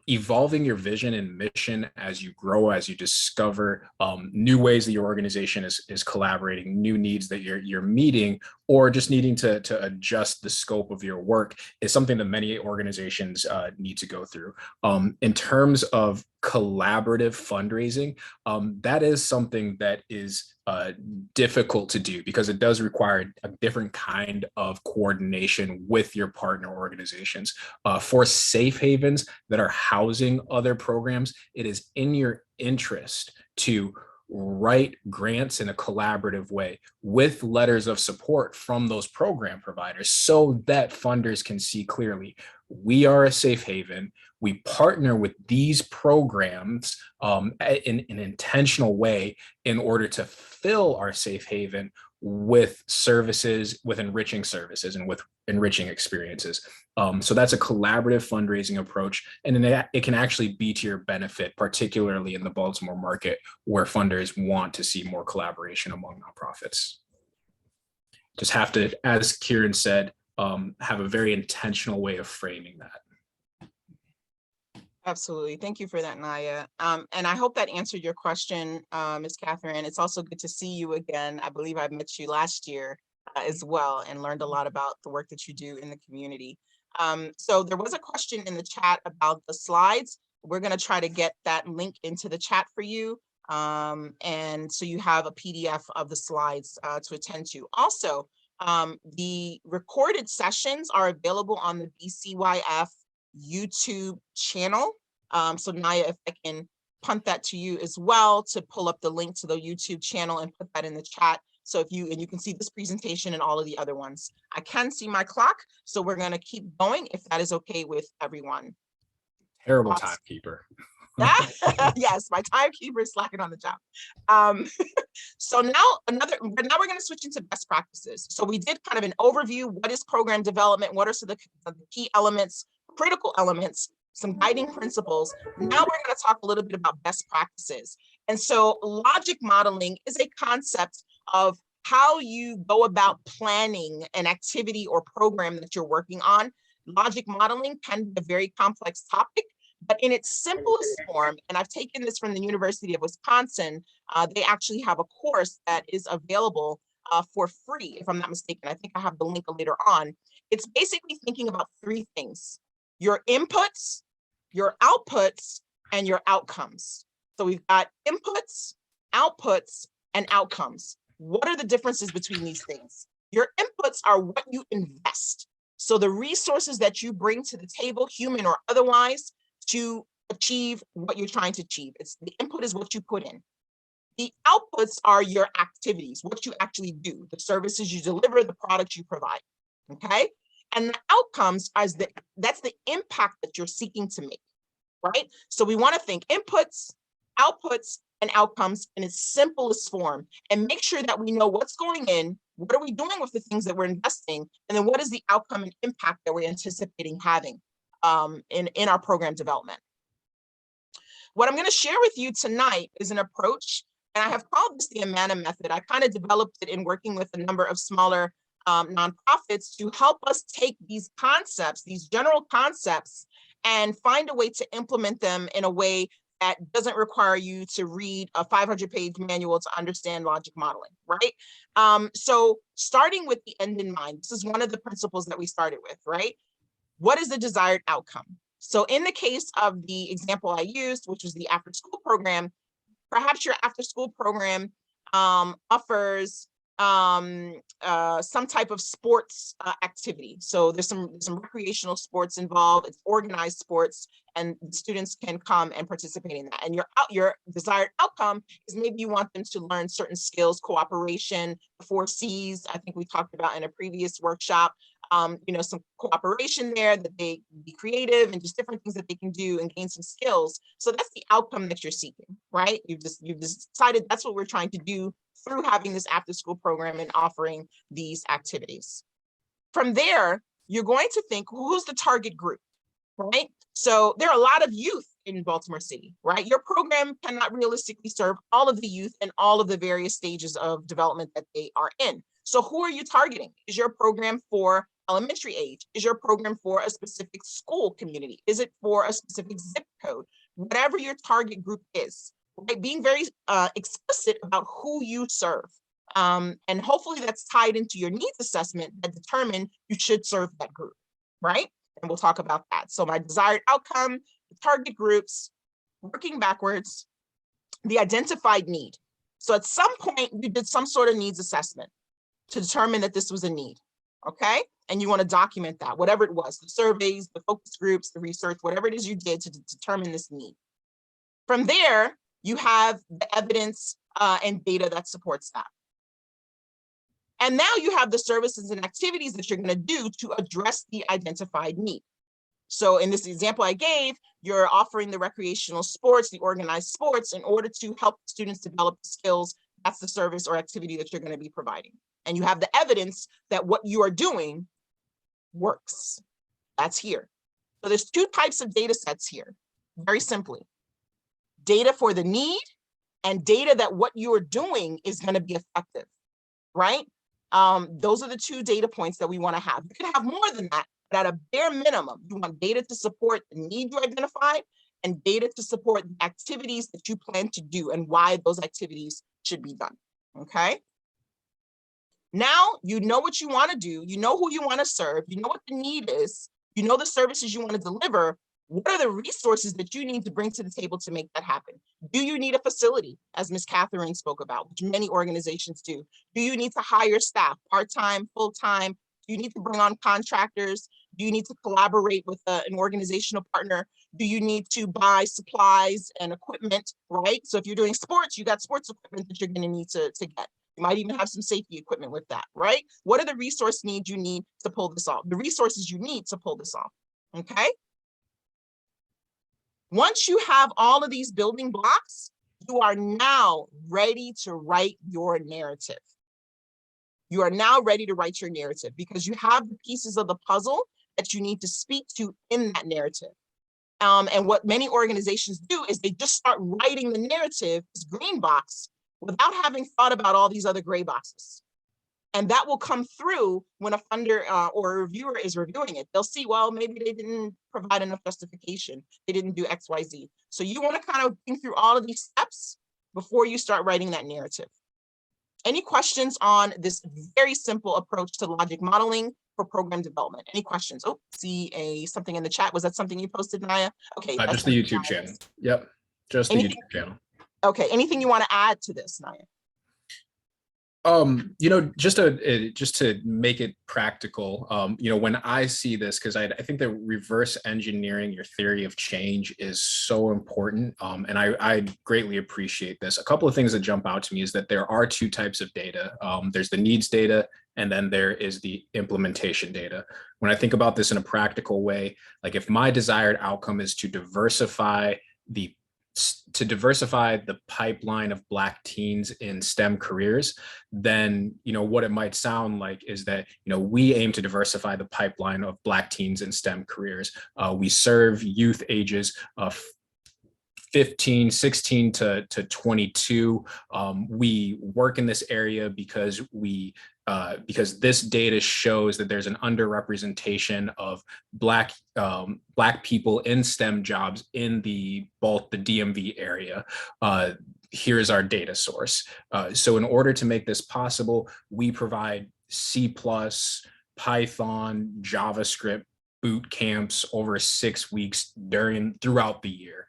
evolving your vision and mission as you grow, as you discover new ways that your organization is collaborating, new needs that you're meeting, or just needing to adjust the scope of your work is something that many organizations need to go through. In terms of collaborative fundraising, that is something that is difficult to do because it does require a different kind of coordination with your partner organizations. For safe havens that are housing other programs, it is in your interest to write grants in a collaborative way with letters of support from those program providers so that funders can see clearly we are a safe haven. We partner with these programs in an intentional way in order to fill our safe haven with services, with enriching services and with enriching experiences. So that's a collaborative fundraising approach, and it can actually be to your benefit, particularly in the Baltimore market where funders want to see more collaboration among nonprofits. Just have to, as Kieran said, have a very intentional way of framing that. Absolutely. Thank you for that, Naya. And I hope that answered your question, Ms. Catherine. It's also good to see you again. I believe I met you last year as well and learned a lot about the work that you do in the community. So there was a question in the chat about the slides. We're going to try to get that link into the chat for you. And so you have a PDF of the slides to attend to. Also, the recorded sessions are available on the BCYF YouTube channel. So Naya, if I can punt that to you as well to pull up the link to the YouTube channel and put that in the chat. So if you, and you can see this presentation and all of the other ones. I can see my clock, so we're gonna keep going if that is okay with everyone. Terrible timekeeper. Yes, my timekeeper is slacking on the job. So now we're going to switch into best practices. So we did kind of an overview. What is program development? What are some of the key elements, critical elements, some guiding principles? Now we're going to talk a little bit about best practices. And so logic modeling is a concept of how you go about planning an activity or program that you're working on. Logic modeling can be a very complex topic, but in its simplest form, and I've taken this from the University of Wisconsin, they actually have a course that is available for free, if I'm not mistaken. I think I have the link later on. It's basically thinking about three things: your inputs, your outputs, and your outcomes. So we've got inputs, outputs, and outcomes. What are the differences between these things? Your inputs are what you invest. So the resources that you bring to the table, human or otherwise, to achieve what you're trying to achieve. It's the input is what you put in. The outputs are your activities, what you actually do, the services you deliver, the products you provide. Okay. And the outcomes as that's the impact that you're seeking to make. Right. So we want to think inputs, outputs, and outcomes in its simplest form, and make sure that we know what's going in, what are we doing with the things that we're investing, and then what is the outcome and impact that we're anticipating having in our program development. What I'm going to share with you tonight is an approach, and I have called this the Amana Method. I kind of developed it in working with a number of smaller nonprofits to help us take these concepts, these general concepts, and find a way to implement them in a way that doesn't require you to read a 500-page manual to understand logic modeling, right? So starting with the end in mind, this is one of the principles that we started with, right? What is the desired outcome? So in the case of the example I used, which was the after school program, perhaps your after school program offers some type of sports activity. So there's some recreational sports involved, it's organized sports, and students can come and participate in that. And your desired outcome is maybe you want them to learn certain skills, cooperation, the 4 C's, I think we talked about in a previous workshop. Some cooperation there, that they be creative and just different things that they can do and gain some skills. So that's the outcome that you're seeking, right? You've decided that's what we're trying to do through having this after school program and offering these activities. From there, you're going to think, who's the target group, right? So there are a lot of youth in Baltimore City, right? Your program cannot realistically serve all of the youth and all of the various stages of development that they are in. So who are you targeting? Is your program for elementary age? Is your program for a specific school community? Is it for a specific zip code? Whatever your target group is, right? Being very explicit about who you serve. And hopefully that's tied into your needs assessment that determine you should serve that group, right? And we'll talk about that. So my desired outcome, the target groups, working backwards, the identified need. So at some point you did some sort of needs assessment to determine that this was a need, okay? And you want to document that, whatever it was, the surveys, the focus groups, the research, whatever it is you did to determine this need. From there, you have the evidence and data that supports that. And now you have the services and activities that you're going to do to address the identified need. So in this example I gave, you're offering the recreational sports, the organized sports, in order to help students develop skills. That's the service or activity that you're going to be providing. And you have the evidence that what you are doing works. That's here. So there's 2 types of data sets here, very simply. Data for the need and data that what you are doing is going to be effective, right? Those are the 2 data points that we want to have. You can have more than that, but at a bare minimum, you want data to support the need you identified and data to support the activities that you plan to do and why those activities should be done, okay? Now you know what you want to do, you know who you want to serve, you know what the need is, you know the services you want to deliver. What are the resources that you need to bring to the table to make that happen? Do you need a facility, as Ms. Catherine spoke about, which many organizations do? Do you need to hire staff, part-time, full-time? Do you need to bring on contractors? Do you need to collaborate with an organizational partner? Do you need to buy supplies and equipment, right? So if you're doing sports, you got sports equipment that you're gonna need to get. You might even have some safety equipment with that, right? What are the resource needs you need to pull this off? The resources you need to pull this off, okay? Once you have all of these building blocks, you are now ready to write your narrative. You are now ready to write your narrative because you have the pieces of the puzzle that you need to speak to in that narrative. And what many organizations do is they just start writing the narrative, this green box, without having thought about all these other gray boxes. And that will come through when a funder or a reviewer is reviewing it. They'll see, well, maybe they didn't provide enough justification. They didn't do X, Y, Z. So you want to kind of think through all of these steps before you start writing that narrative. Any questions on this very simple approach to logic modeling for program development? Any questions? Oh, see something in the chat. Was that something you posted, Naya? Okay. Just the YouTube channel. Yep, just the YouTube channel. Okay, anything you want to add to this, Naya? You know, just to make it practical, you know, when I see this, because I think that reverse engineering your theory of change is so important, and I greatly appreciate this. A couple of things that jump out to me is that there are two types of data. There's the needs data, and then there is the implementation data. When I think about this in a practical way, like if my desired outcome is to diversify the pipeline of Black teens in STEM careers, then, you know, what it might sound like is that, you know, we aim to diversify the pipeline of Black teens in STEM careers. We serve youth ages of 16 to 22. We work in this area because because this data shows that there's an underrepresentation of Black people in STEM jobs in both the DMV area. Here's our data source. So in order to make this possible, we provide C++, Python, JavaScript boot camps over 6 weeks throughout the year.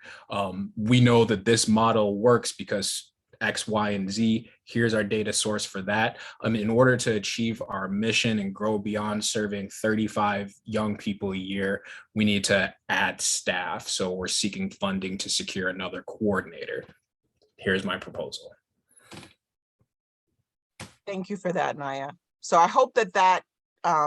We know that this model works because X, Y, and Z. Here's our data source for that. In order to achieve our mission and grow beyond serving 35 young people a year, we need to add staff. So we're seeking funding to secure another coordinator. Here's my proposal. Thank you for that, Naya. So I hope that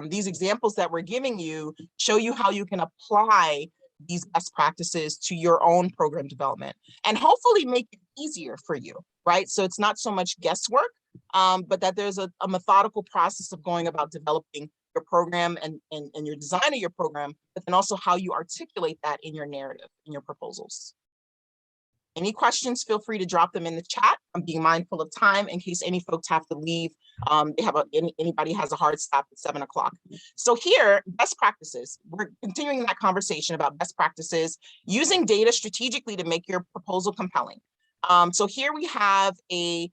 these examples that we're giving you show you how you can apply these best practices to your own program development and hopefully make it easier for you, right? So it's not so much guesswork, but that there's a methodical process of going about developing your program and your design of your program, but then also how you articulate that in your narrative, in your proposals. Any questions, feel free to drop them in the chat. I'm being mindful of time in case any folks have to leave. Anybody has a hard stop at 7 o'clock. So here, best practices. We're continuing that conversation about best practices, using data strategically to make your proposal compelling. So here we have a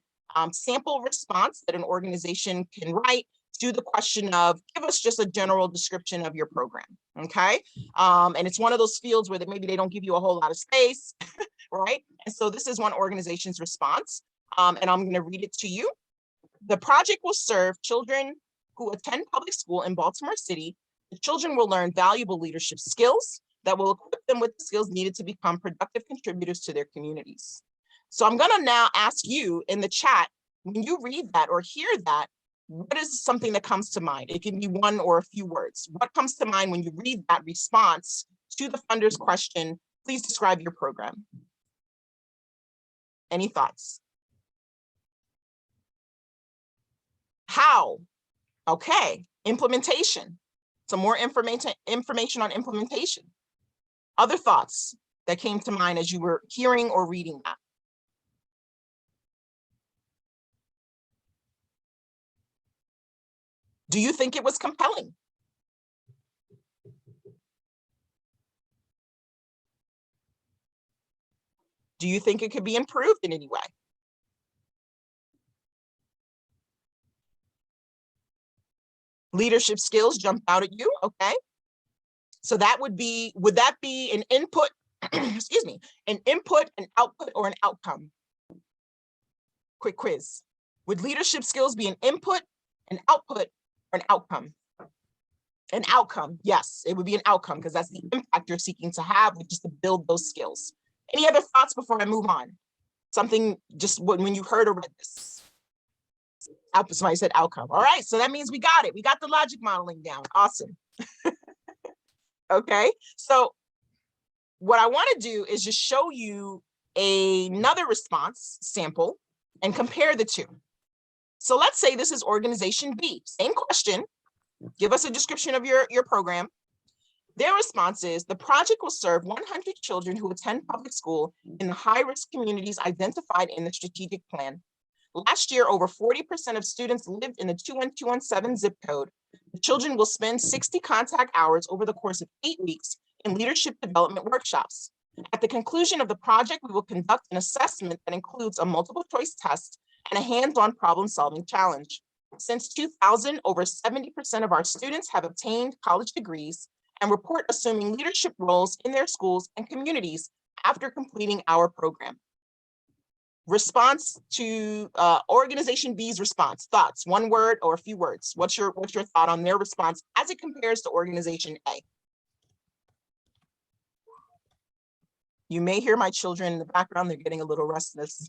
sample response that an organization can write to the question of, give us just a general description of your program, okay? And it's one of those fields where maybe they don't give you a whole lot of space, right? And so this is one organization's response, and I'm gonna read it to you. The project will serve children who attend public school in Baltimore City. The children will learn valuable leadership skills that will equip them with the skills needed to become productive contributors to their communities. So I'm gonna now ask you in the chat, when you read that or hear that, what is something that comes to mind? It can be one or a few words. What comes to mind when you read that response to the funder's question? Please describe your program. Any thoughts? How? Okay, implementation. Some more information on implementation. Other thoughts that came to mind as you were hearing or reading that? Do you think it was compelling? Do you think it could be improved in any way? Leadership skills jumped out at you, okay. So that would be, would that be an input, excuse me, an input, an output, or an outcome? Quick quiz. Would leadership skills be an input, an output, or an outcome? An outcome, yes, it would be an outcome because that's the impact you're seeking to have, which is to build those skills. Any other thoughts before I move on? Something just when you heard or read this? Somebody said outcome. All right, so that means we got it. We got the logic modeling down. Awesome. Okay, so what I want to do is just show you another response sample and compare the two. So let's say this is organization B, same question. Give us a description of your program. Their response is, the project will serve 100 children who attend public school in the high-risk communities identified in the strategic plan. Last year, over 40% of students lived in the 21217 zip code. The children will spend 60 contact hours over the course of 8 weeks in leadership development workshops. At the conclusion of the project, we will conduct an assessment that includes a multiple choice test and a hands-on problem-solving challenge. Since 2000, over 70% of our students have obtained college degrees and report assuming leadership roles in their schools and communities after completing our program. Response to organization B's response. Thoughts, one word or a few words. What's your thought on their response as it compares to organization A? You may hear my children in the background. They're getting a little restless.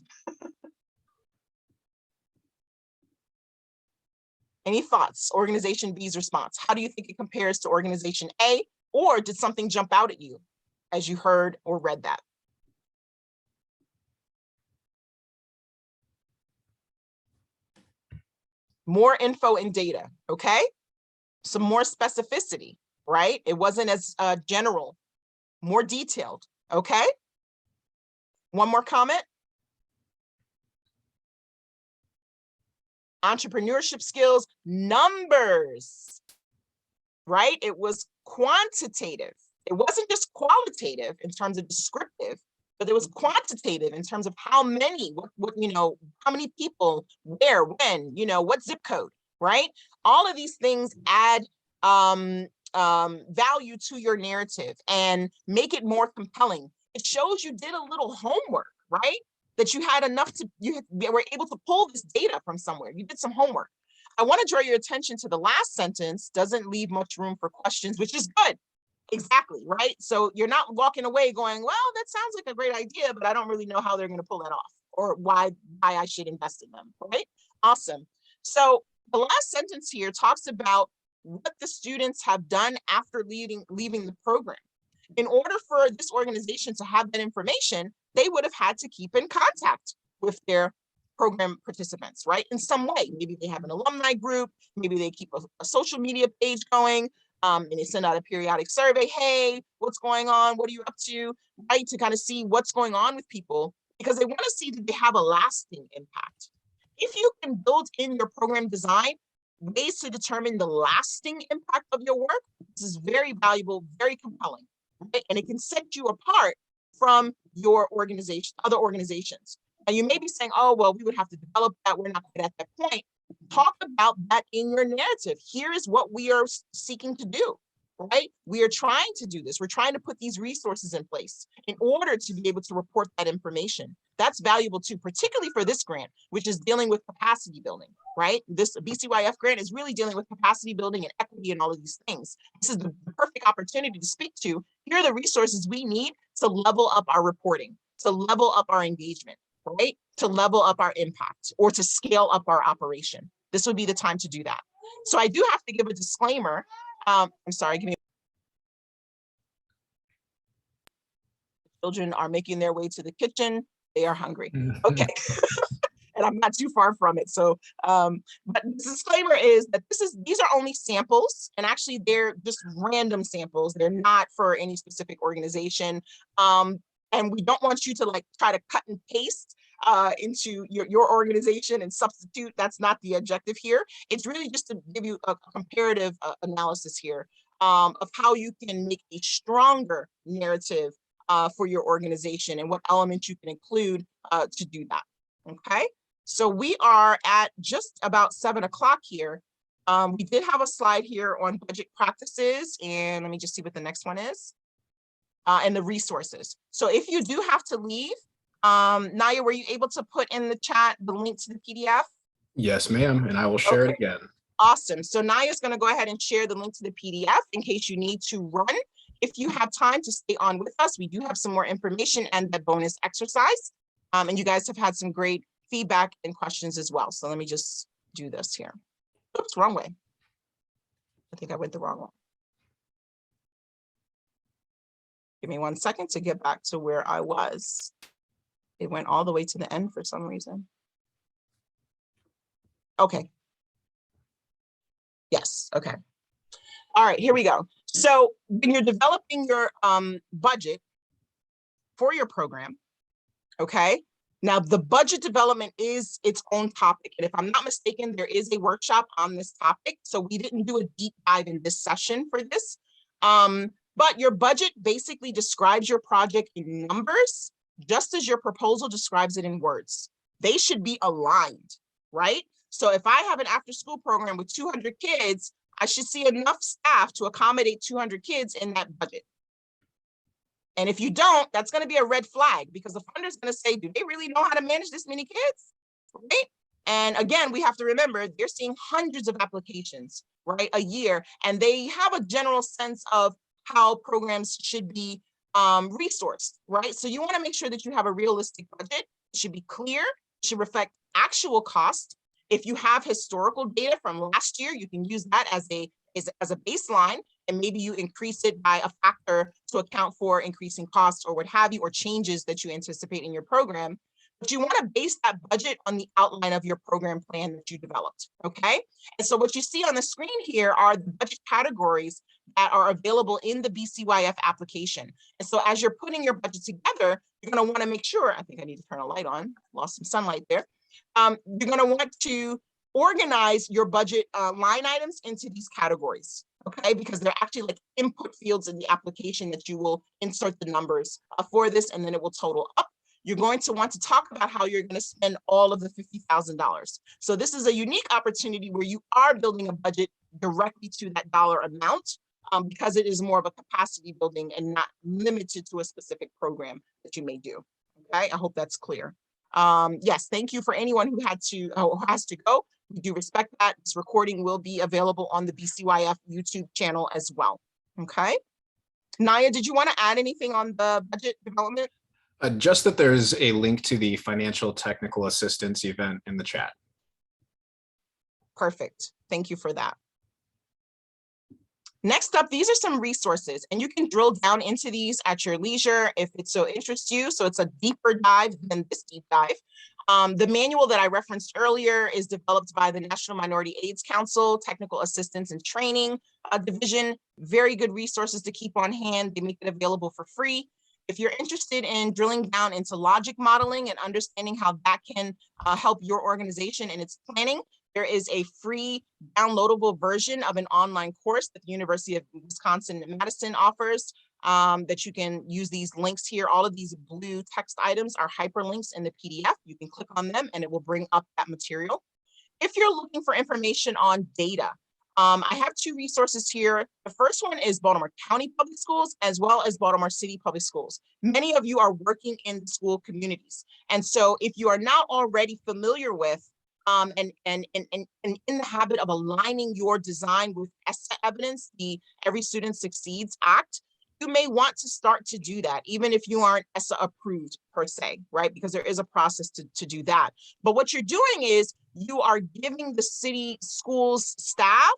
Any thoughts? Organization B's response. How do you think it compares to organization A? Or did something jump out at you as you heard or read that? More info and data, okay? Some more specificity, right? It wasn't as general, more detailed, okay? One more comment. Entrepreneurship skills, numbers, right? It was quantitative. It wasn't just qualitative in terms of descriptive, but it was quantitative in terms of how many, what you know, how many people, where, when, you know, what zip code, right? All of these things add value to your narrative and make it more compelling. It shows you did a little homework, right? That you had enough to, you were able to pull this data from somewhere. You did some homework. I want to draw your attention to the last sentence, doesn't leave much room for questions, which is good. Exactly, right? So you're not walking away going, well, that sounds like a great idea, but I don't really know how they're going to pull that off or why I should invest in them, right? Awesome. So the last sentence here talks about what the students have done after leaving the program. In order for this organization to have that information, they would have had to keep in contact with their program participants, right? In some way, maybe they have an alumni group, maybe they keep a social media page going, and they send out a periodic survey. Hey, what's going on? What are you up to? Right? To kind of see what's going on with people because they want to see that they have a lasting impact. If you can build in your program design ways to determine the lasting impact of your work, this is very valuable, very compelling, right? And it can set you apart from your organization, other organizations. And you may be saying, oh, well, we would have to develop that. We're not quite at that point. Talk about that in your narrative. Here is what we are seeking to do, right? We are trying to do this. We're trying to put these resources in place in order to be able to report that information. That's valuable too, particularly for this grant, which is dealing with capacity building, right? This BCYF grant is really dealing with capacity building and equity and all of these things. This is the perfect opportunity to speak to, here are the resources we need to level up our reporting, to level up our engagement, right? To level up our impact or to scale up our operation. This would be the time to do that. So I do have to give a disclaimer. I'm sorry, give me. Children are making their way to the kitchen. They are hungry. Okay. And I'm not too far from it. So, but the disclaimer is that these are only samples, and actually they're just random samples. They're not for any specific organization. And we don't want you to like try to cut and paste into your organization and substitute. That's not the objective here. It's really just to give you a comparative analysis here of how you can make a stronger narrative for your organization and what elements you can include to do that. Okay, so we are at just about 7 o'clock here. We did have a slide here on budget practices, and let me just see what the next one is. And the resources. So if you do have to leave, Naya, were you able to put in the chat the link to the PDF? Yes, ma'am, and I will share it again. Awesome. So Naya's going to go ahead and share the link to the PDF in case you need to run. If you have time to stay on with us, we do have some more information and the bonus exercise. And you guys have had some great feedback and questions as well. So let me just do this here. Oops, wrong way. I think I went the wrong one. Give me 1 second to get back to where I was. It went all the way to the end for some reason. Okay. Yes, okay. All right, here we go. So when you're developing your budget for your program, okay, now the budget development is its own topic. And if I'm not mistaken, there is a workshop on this topic. So we didn't do a deep dive in this session for this. But your budget basically describes your project in numbers, just as your proposal describes it in words. They should be aligned, right? So if I have an after-school program with 200 kids, I should see enough staff to accommodate 200 kids in that budget. And if you don't, that's going to be a red flag because the funder is going to say, do they really know how to manage this many kids, right? And again, we have to remember they're seeing hundreds of applications, right, a year, and they have a general sense of how programs should be resourced, right? So you want to make sure that you have a realistic budget. It should be clear, it should reflect actual cost. If you have historical data from last year, you can use that as a baseline, and maybe you increase it by a factor to account for increasing costs or what have you, or changes that you anticipate in your program. But you want to base that budget on the outline of your program plan that you developed, okay? And so what you see on the screen here are the budget categories that are available in the BCYF application. And so as you're putting your budget together, you're going to want to make sure, I think I need to turn a light on, lost some sunlight there. You're going to want to organize your budget line items into these categories, okay? Because they're actually like input fields in the application that you will insert the numbers for this, and then it will total up. You're going to want to talk about how you're going to spend all of the $50,000. So this is a unique opportunity where you are building a budget directly to that dollar amount because it is more of a capacity building and not limited to a specific program that you may do. Okay, I hope that's clear. Yes, thank you for anyone who has to go. We do respect that. This recording will be available on the BCYF YouTube channel as well. Okay. Naya, did you want to add anything on the budget development? Just that there's a link to the financial technical assistance event in the chat. Perfect. Thank you for that. Next up, these are some resources, and you can drill down into these at your leisure if it so interests you. So it's a deeper dive than this deep dive. The manual that I referenced earlier is developed by the National Minority AIDS Council, Technical Assistance and Training Division. Very good resources to keep on hand. They make it available for free. If you're interested in drilling down into logic modeling and understanding how that can help your organization in its planning, there is a free downloadable version of an online course that the University of Wisconsin-Madison offers that you can use these links here. All of these blue text items are hyperlinks in the PDF. You can click on them and it will bring up that material. If you're looking for information on data, I have two resources here. The first one is Baltimore County Public Schools as well as Baltimore City Public Schools. Many of you are working in the school communities. And so if you are not already familiar with and in the habit of aligning your design with ESSA evidence, the Every Student Succeeds Act, you may want to start to do that, even if you aren't ESSA approved per se, right? Because there is a process to do that. But what you're doing is you are giving the city schools staff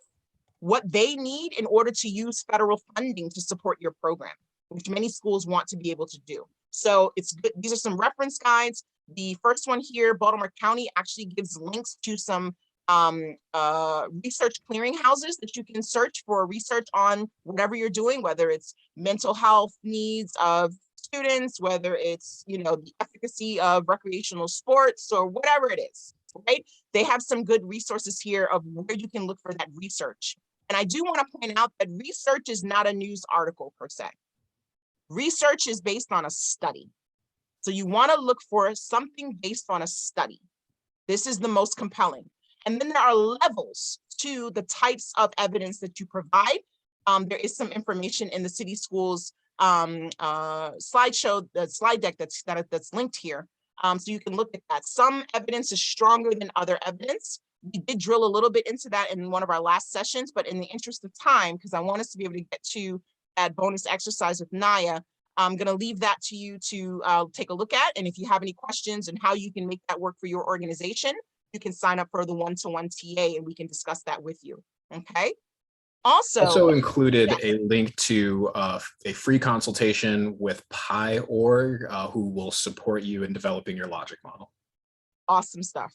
what they need in order to use federal funding to support your program, which many schools want to be able to do. So it's good. These are some reference guides. The first one here, Baltimore County, actually gives links to some research clearinghouses that you can search for research on whatever you're doing, whether it's mental health needs of students, whether it's, you know, the efficacy of recreational sports or whatever it is, right? They have some good resources here of where you can look for that research. And I do want to point out that research is not a news article per se. Research is based on a study. So you want to look for something based on a study. This is the most compelling. And then there are levels to the types of evidence that you provide. There is some information in the city schools slideshow, the slide deck that's linked here. So you can look at that. Some evidence is stronger than other evidence. We did drill a little bit into that in one of our last sessions, but in the interest of time, because I want us to be able to get to that bonus exercise with Naya, I'm going to leave that to you to take a look at. And if you have any questions and how you can make that work for your organization, you can sign up for the one-to-one TA and we can discuss that with you. Okay. Also included yes. a link to a free consultation with Pi.org, who will support you in developing your logic model. Awesome stuff.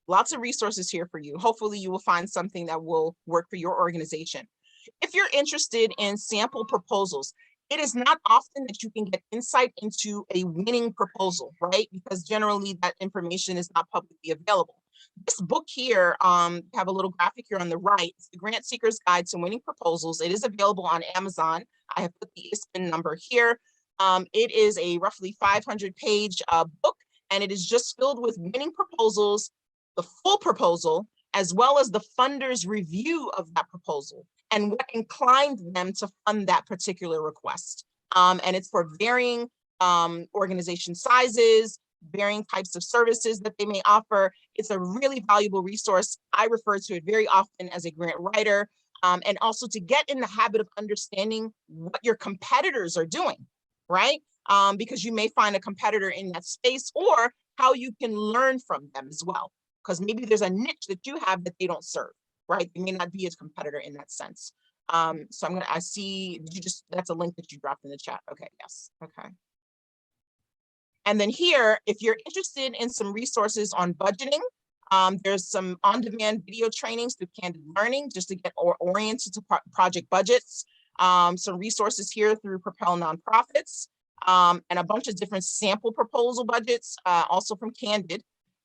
Lots of resources here for you. Hopefully you will find something that will work for your organization. If you're interested in sample proposals, it is not often that you can get insight into a winning proposal, right? Because generally that information is not publicly available. This book here, have a little graphic here on the right. It's the Grant Seeker's Guide to Winning Proposals. It is available on Amazon. I have put the ISBN number here. It is a roughly 500-page book, and it is just filled with winning proposals, the full proposal, as well as the funder's review of that proposal and what inclined them to fund that particular request. And it's for varying organization sizes, varying types of services that they may offer. It's a really valuable resource. I refer to it very often as a grant writer, and also to get in the habit of understanding what your competitors are doing, right? Because you may find a competitor in that space, or how you can learn from them as well. Because maybe there's a niche that you have that they don't serve, right? They may not be a competitor in that sense. So I see, that's a link that you dropped in the chat. Okay, yes, okay. And then here, if you're interested in some resources on budgeting, there's some on-demand video trainings through Candid Learning just to get oriented to project budgets. Some resources here through Propel Nonprofits, and a bunch of different sample proposal budgets, also from Candid.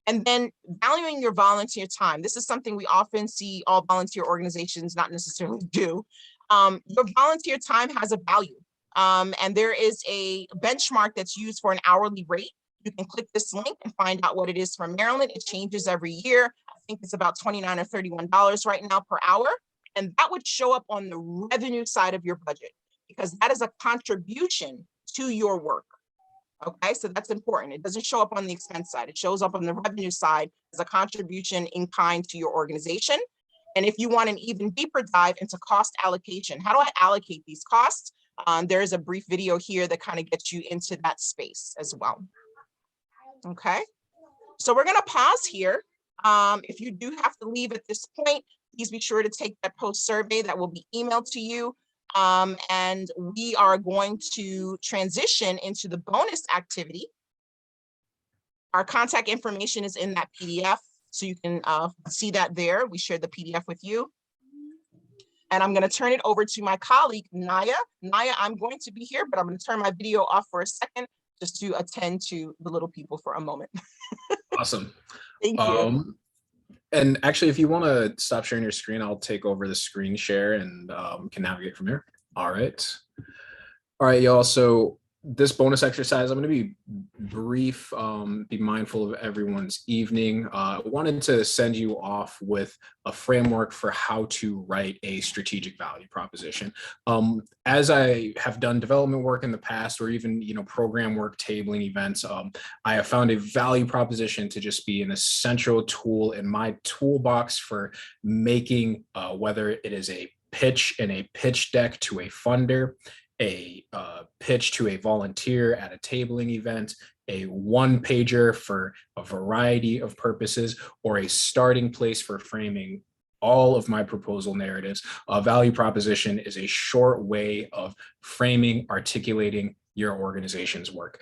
And then valuing your volunteer time. This is something we often see all volunteer organizations not necessarily do. Your volunteer time has a value. And there is a benchmark that's used for an hourly rate. You can click this link and find out what it is for Maryland. It changes every year. I think it's about $29 or $31 right now per hour. And that would show up on the revenue side of your budget, because that is a contribution to your work. Okay, so that's important. It doesn't show up on the expense side. It shows up on the revenue side as a contribution in kind to your organization. And if you want an even deeper dive into cost allocation, how do I allocate these costs? There is a brief video here that kind of gets you into that space as well. Okay, so we're going to pause here. If you do have to leave at this point, please be sure to take that post survey that will be emailed to you. And we are going to transition into the bonus activity. Our contact information is in that PDF, so you can see that there. We shared the PDF with you. And I'm going to turn it over to my colleague, Naya. Naya, I'm going to be here, but I'm going to turn my video off for a second just to attend to the little people for a moment. Awesome. Thank you. And actually, if you want to stop sharing your screen, I'll take over the screen share and can navigate from there. All right. All right, y'all. So this bonus exercise, I'm going to be brief, be mindful of everyone's evening. I wanted to send you off with a framework for how to write a strategic value proposition. As I have done development work in the past, or even program work, tabling events, I have found a value proposition to just be an essential tool in my toolbox for making, whether it is a pitch in a pitch deck to a funder, a pitch to a volunteer at a tabling event, a one-pager for a variety of purposes, or a starting place for framing all of my proposal narratives. A value proposition is a short way of framing, articulating your organization's work.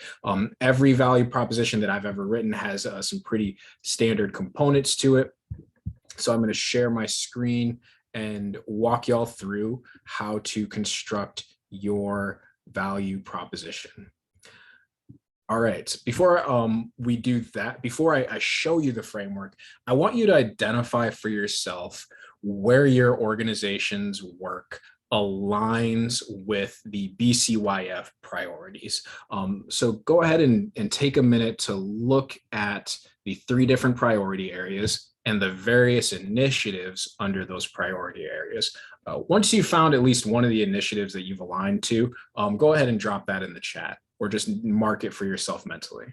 Every value proposition that I've ever written has some pretty standard components to it. So I'm going to share my screen and walk y'all through how to construct your value proposition. All right, before we do that, before I show you the framework, I want you to identify for yourself where your organization's work aligns with the BCYF priorities. So go ahead and take a minute to look at the 3 different priority areas and the various initiatives under those priority areas. Once you've found at least one of the initiatives that you've aligned to, go ahead and drop that in the chat or just mark it for yourself mentally.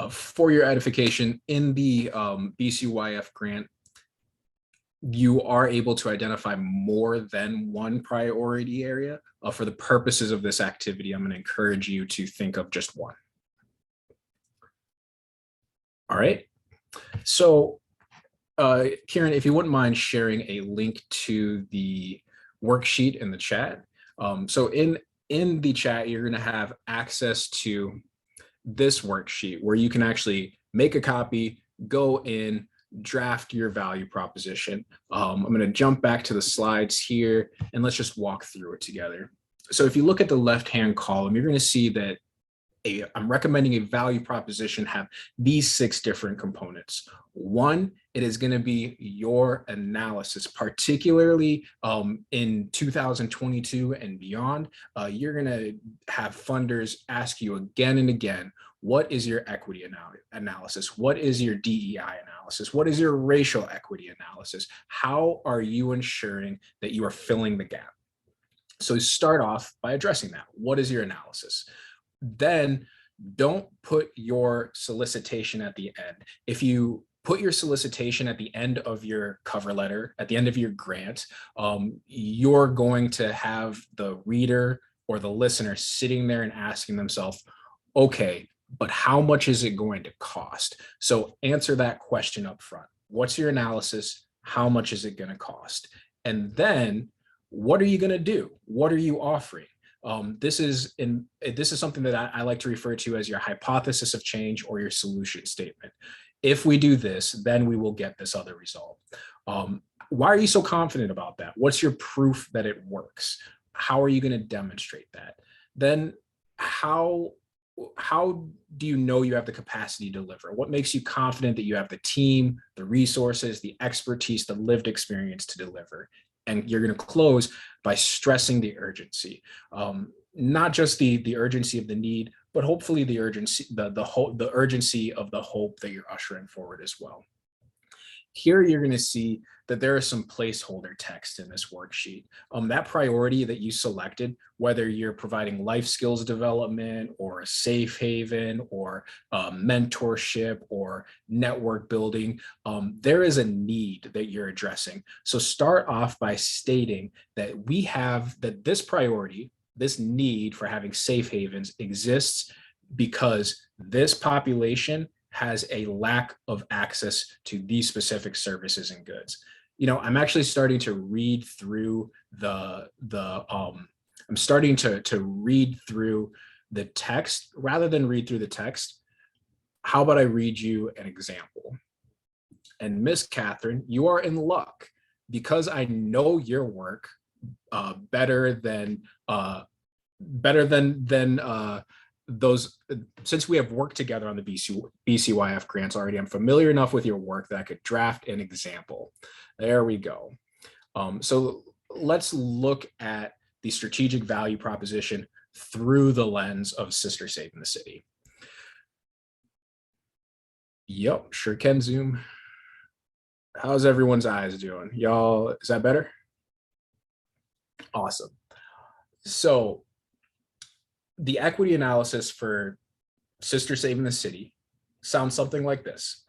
For your edification, in the BCYF grant, you are able to identify more than one priority area. For the purposes of this activity, I'm going to encourage you to think of just one. All right. So, Kieran, if you wouldn't mind sharing a link to the worksheet in the chat. So in the chat, you're going to have access to this worksheet where you can actually make a copy, go in, draft your value proposition. I'm going to jump back to the slides here and let's just walk through it together. So if you look at the left-hand column, you're going to see that I'm recommending a value proposition have these 6 different components. One, it is going to be your analysis, particularly in 2022 and beyond. You're going to have funders ask you again and again, what is your equity analysis? What is your DEI analysis? What is your racial equity analysis? How are you ensuring that you are filling the gap? So start off by addressing that. What is your analysis? Then don't put your solicitation at the end. If you put your solicitation at the end of your cover letter, at the end of your grant, you're going to have the reader or the listener sitting there and asking themselves, okay, but how much is it going to cost? So answer that question up front. What's your analysis? How much is it going to cost? And then what are you going to do? What are you offering? This is something that I like to refer to as your hypothesis of change or your solution statement. If we do this, then we will get this other result. Why are you so confident about that? What's your proof that it works? How are you going to demonstrate that? Then how do you know you have the capacity to deliver? What makes you confident that you have the team, the resources, the expertise, the lived experience to deliver? And you're going to close by stressing the urgency, not just the urgency of the need, but hopefully the urgency, the urgency of the hope that you're ushering forward as well. Here, you're going to see that there is some placeholder text in this worksheet. That priority that you selected, whether you're providing life skills development or a safe haven or mentorship or network building, there is a need that you're addressing. So start off by stating that that this priority, this need for having safe havens exists because this population has a lack of access to these specific services and goods. You know, I'm actually starting to read through I'm starting to read through the text rather than read through the text. How about I read you an example? And Miss Catherine, you are in luck because I know your work better than those, since we have worked together on the BCYF grants already, I'm familiar enough with your work that I could draft an example. There we go. So let's look at the strategic value proposition through the lens of Sister Saving the City. Yep, sure can zoom. How's everyone's eyes doing? Y'all, is that better? Awesome. So the equity analysis for Sister Saving the City sounds something like this.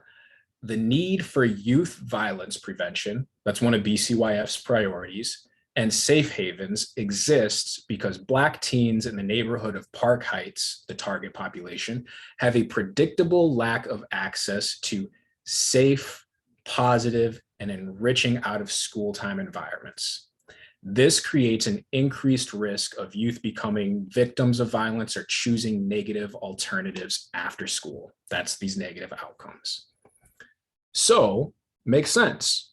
The need for youth violence prevention, that's one of BCYF's priorities, and safe havens exists because Black teens in the neighborhood of Park Heights, the target population, have a predictable lack of access to safe, positive, and enriching out of school time environments. This creates an increased risk of youth becoming victims of violence or choosing negative alternatives after school. That's these negative outcomes. So Makes sense.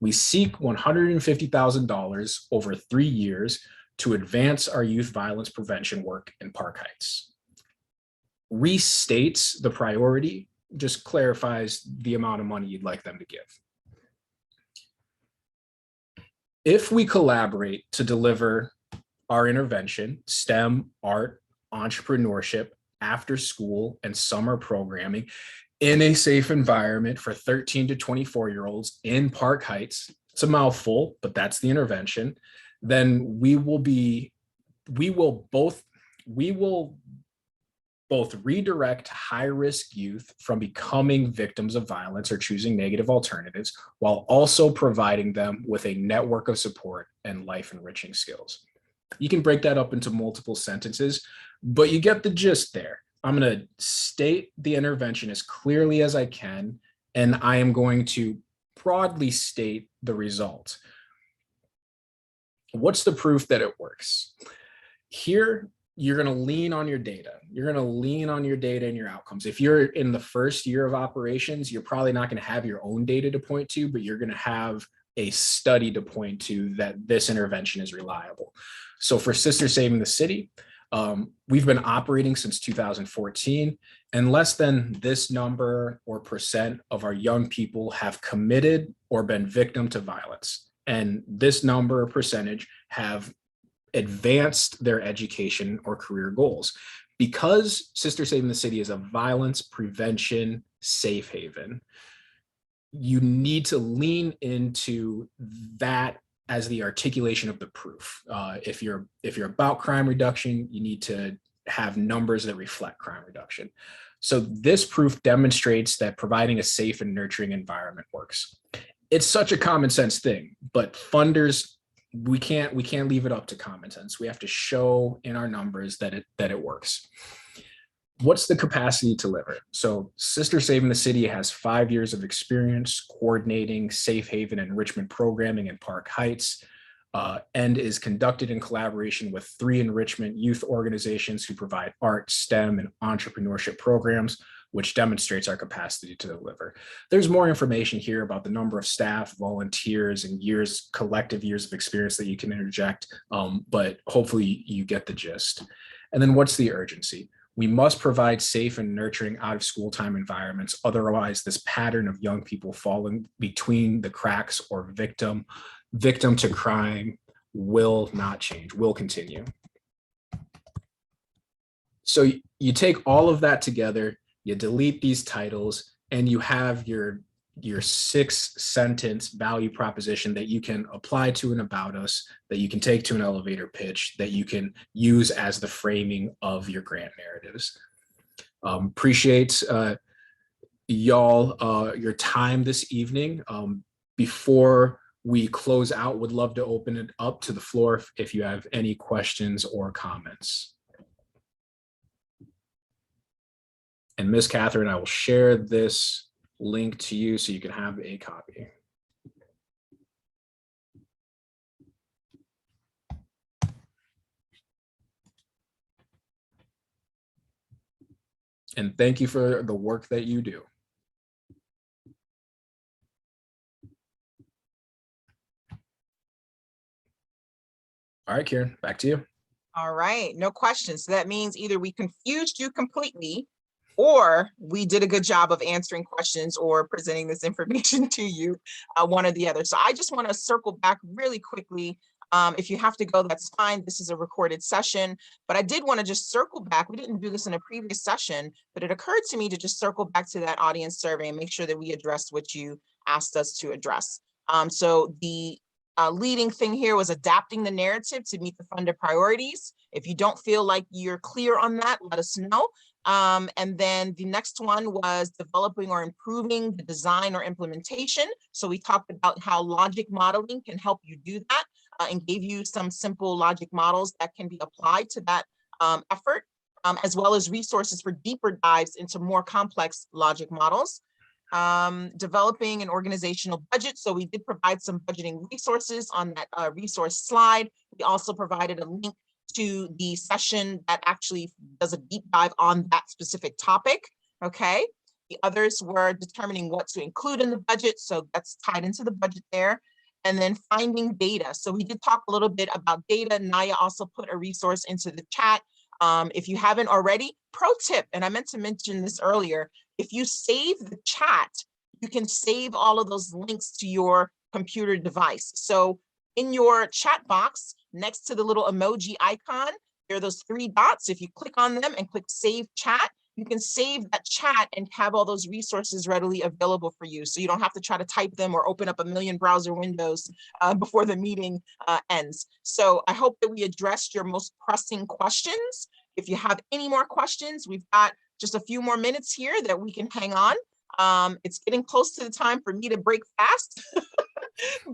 We seek $150,000 over 3 years to advance our youth violence prevention work in Park Heights. Restates the priority, just clarifies the amount of money you'd like them to give. If we collaborate to deliver our intervention, STEM, art, entrepreneurship, after school and summer programming in a safe environment for 13 to 24-year-olds in Park Heights, it's a mouthful, but that's the intervention, then we will both redirect high-risk youth from becoming victims of violence or choosing negative alternatives, while also providing them with a network of support and life-enriching skills. You can break that up into multiple sentences, but you get the gist there. I'm going to state the intervention as clearly as I can, and I am going to broadly state the result. What's the proof that it works? Here, you're going to lean on your data. You're going to lean on your data and your outcomes. If you're in the first year of operations, you're probably not going to have your own data to point to, but you're going to have a study to point to that this intervention is reliable. So for Sisters Saving the City, we've been operating since 2014, and less than this number or percent of our young people have committed or been victim to violence. And this number or percentage have advanced their education or career goals. Because Sisters Saving the City is a violence prevention safe haven, you need to lean into that as the articulation of the proof. If you're about crime reduction, you need to have numbers that reflect crime reduction. So this proof demonstrates that providing a safe and nurturing environment works. It's such a common sense thing, but funders, we can't leave it up to common sense. We have to show in our numbers that it works. What's the capacity to deliver? So Sisters Saving the City has 5 years of experience coordinating safe haven enrichment programming in Park Heights, and is conducted in collaboration with 3 enrichment youth organizations who provide art, STEM, and entrepreneurship programs, which demonstrates our capacity to deliver. There's more information here about the number of staff, volunteers, and collective years of experience that you can interject, but hopefully you get the gist. And then what's the urgency? We must provide safe and nurturing out of school time environments. Otherwise, this pattern of young people falling between the cracks or victim to crime will not change, will continue. So you take all of that together, you delete these titles, and you have your 6-sentence value proposition that you can apply to an about us, that you can take to an elevator pitch, that you can use as the framing of your grant narratives. Appreciate y'all your time this evening. Before we close out, would love to open it up to the floor if you have any questions or comments. And Ms. Catherine, I will share this link to you so you can have a copy. And thank you for the work that you do. All right, Kieran, back to you. All right, no questions. So that means either we confused you completely, or we did a good job of answering questions or presenting this information to you, one or the other. So I just want to circle back really quickly. If you have to go, that's fine. This is a recorded session, but I did want to just circle back. We didn't do this in a previous session, but it occurred to me to just circle back to that audience survey and make sure that we addressed what you asked us to address. So the leading thing here was adapting the narrative to meet the funder priorities. If you don't feel like you're clear on that, let us know. And then the next one was developing or improving the design or implementation. So we talked about how logic modeling can help you do that, and gave you some simple logic models that can be applied to that effort, as well as resources for deeper dives into more complex logic models. Developing an organizational budget. So we did provide some budgeting resources on that resource slide. We also provided a link to the session that actually does a deep dive on that specific topic. Okay. The others were determining what to include in the budget. So that's tied into the budget there. And then finding data. So we did talk a little bit about data. Naya also put a resource into the chat. If you haven't already, pro tip, and I meant to mention this earlier, if you save the chat, you can save all of those links to your computer device. So in your chat box, next to the little emoji icon, there are those 3 dots. If you click on them and click save chat, you can save that chat and have all those resources readily available for you. So you don't have to try to type them or open up a million browser windows before the meeting ends. So I hope that we addressed your most pressing questions. If you have any more questions, we've got just a few more minutes here that we can hang on. It's getting close to the time for me to break fast,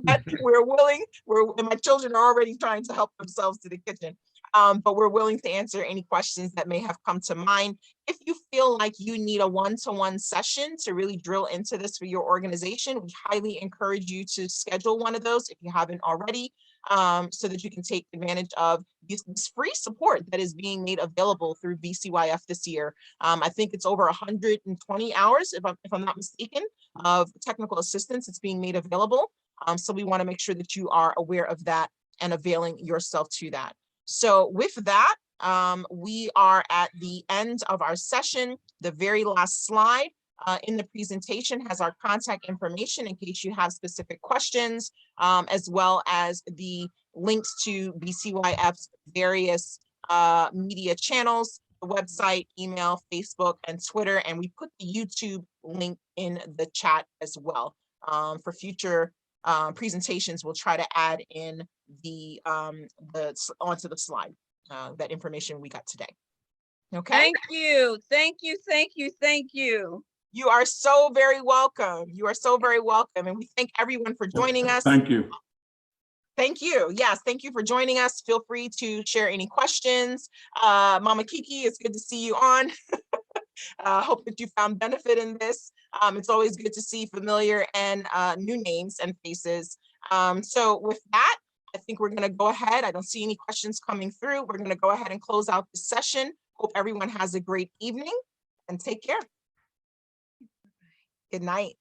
but we're willing, and my children are already trying to help themselves to the kitchen. But we're willing to answer any questions that may have come to mind. If you feel like you need a one-to-one session to really drill into this for your organization, we highly encourage you to schedule one of those if you haven't already, so that you can take advantage of this free support that is being made available through BCYF this year. I think it's over 120 hours, if I'm not mistaken, of technical assistance that's being made available. So we want to make sure that you are aware of that and availing yourself to that. So with that, we are at the end of our session. The very last slide in the presentation has our contact information in case you have specific questions, as well as the links to BCYF's various media channels, the website, email, Facebook, and Twitter. And we put the YouTube link in the chat as well. For future presentations, we'll try to add in the onto the slide that information we got today. Okay. Thank you. Thank you. Thank you. Thank you. You are so very welcome. You are so very welcome. And we thank everyone for joining us. Thank you. Thank you. Yes, thank you for joining us. Feel free to share any questions. Mama Kiki, it's good to see you on. Hope that you found benefit in this. It's always good to see familiar and new names and faces. So with that, I think we're going to go ahead. I don't see any questions coming through. We're going to go ahead and close out the session. Hope everyone has a great evening and take care. Good night.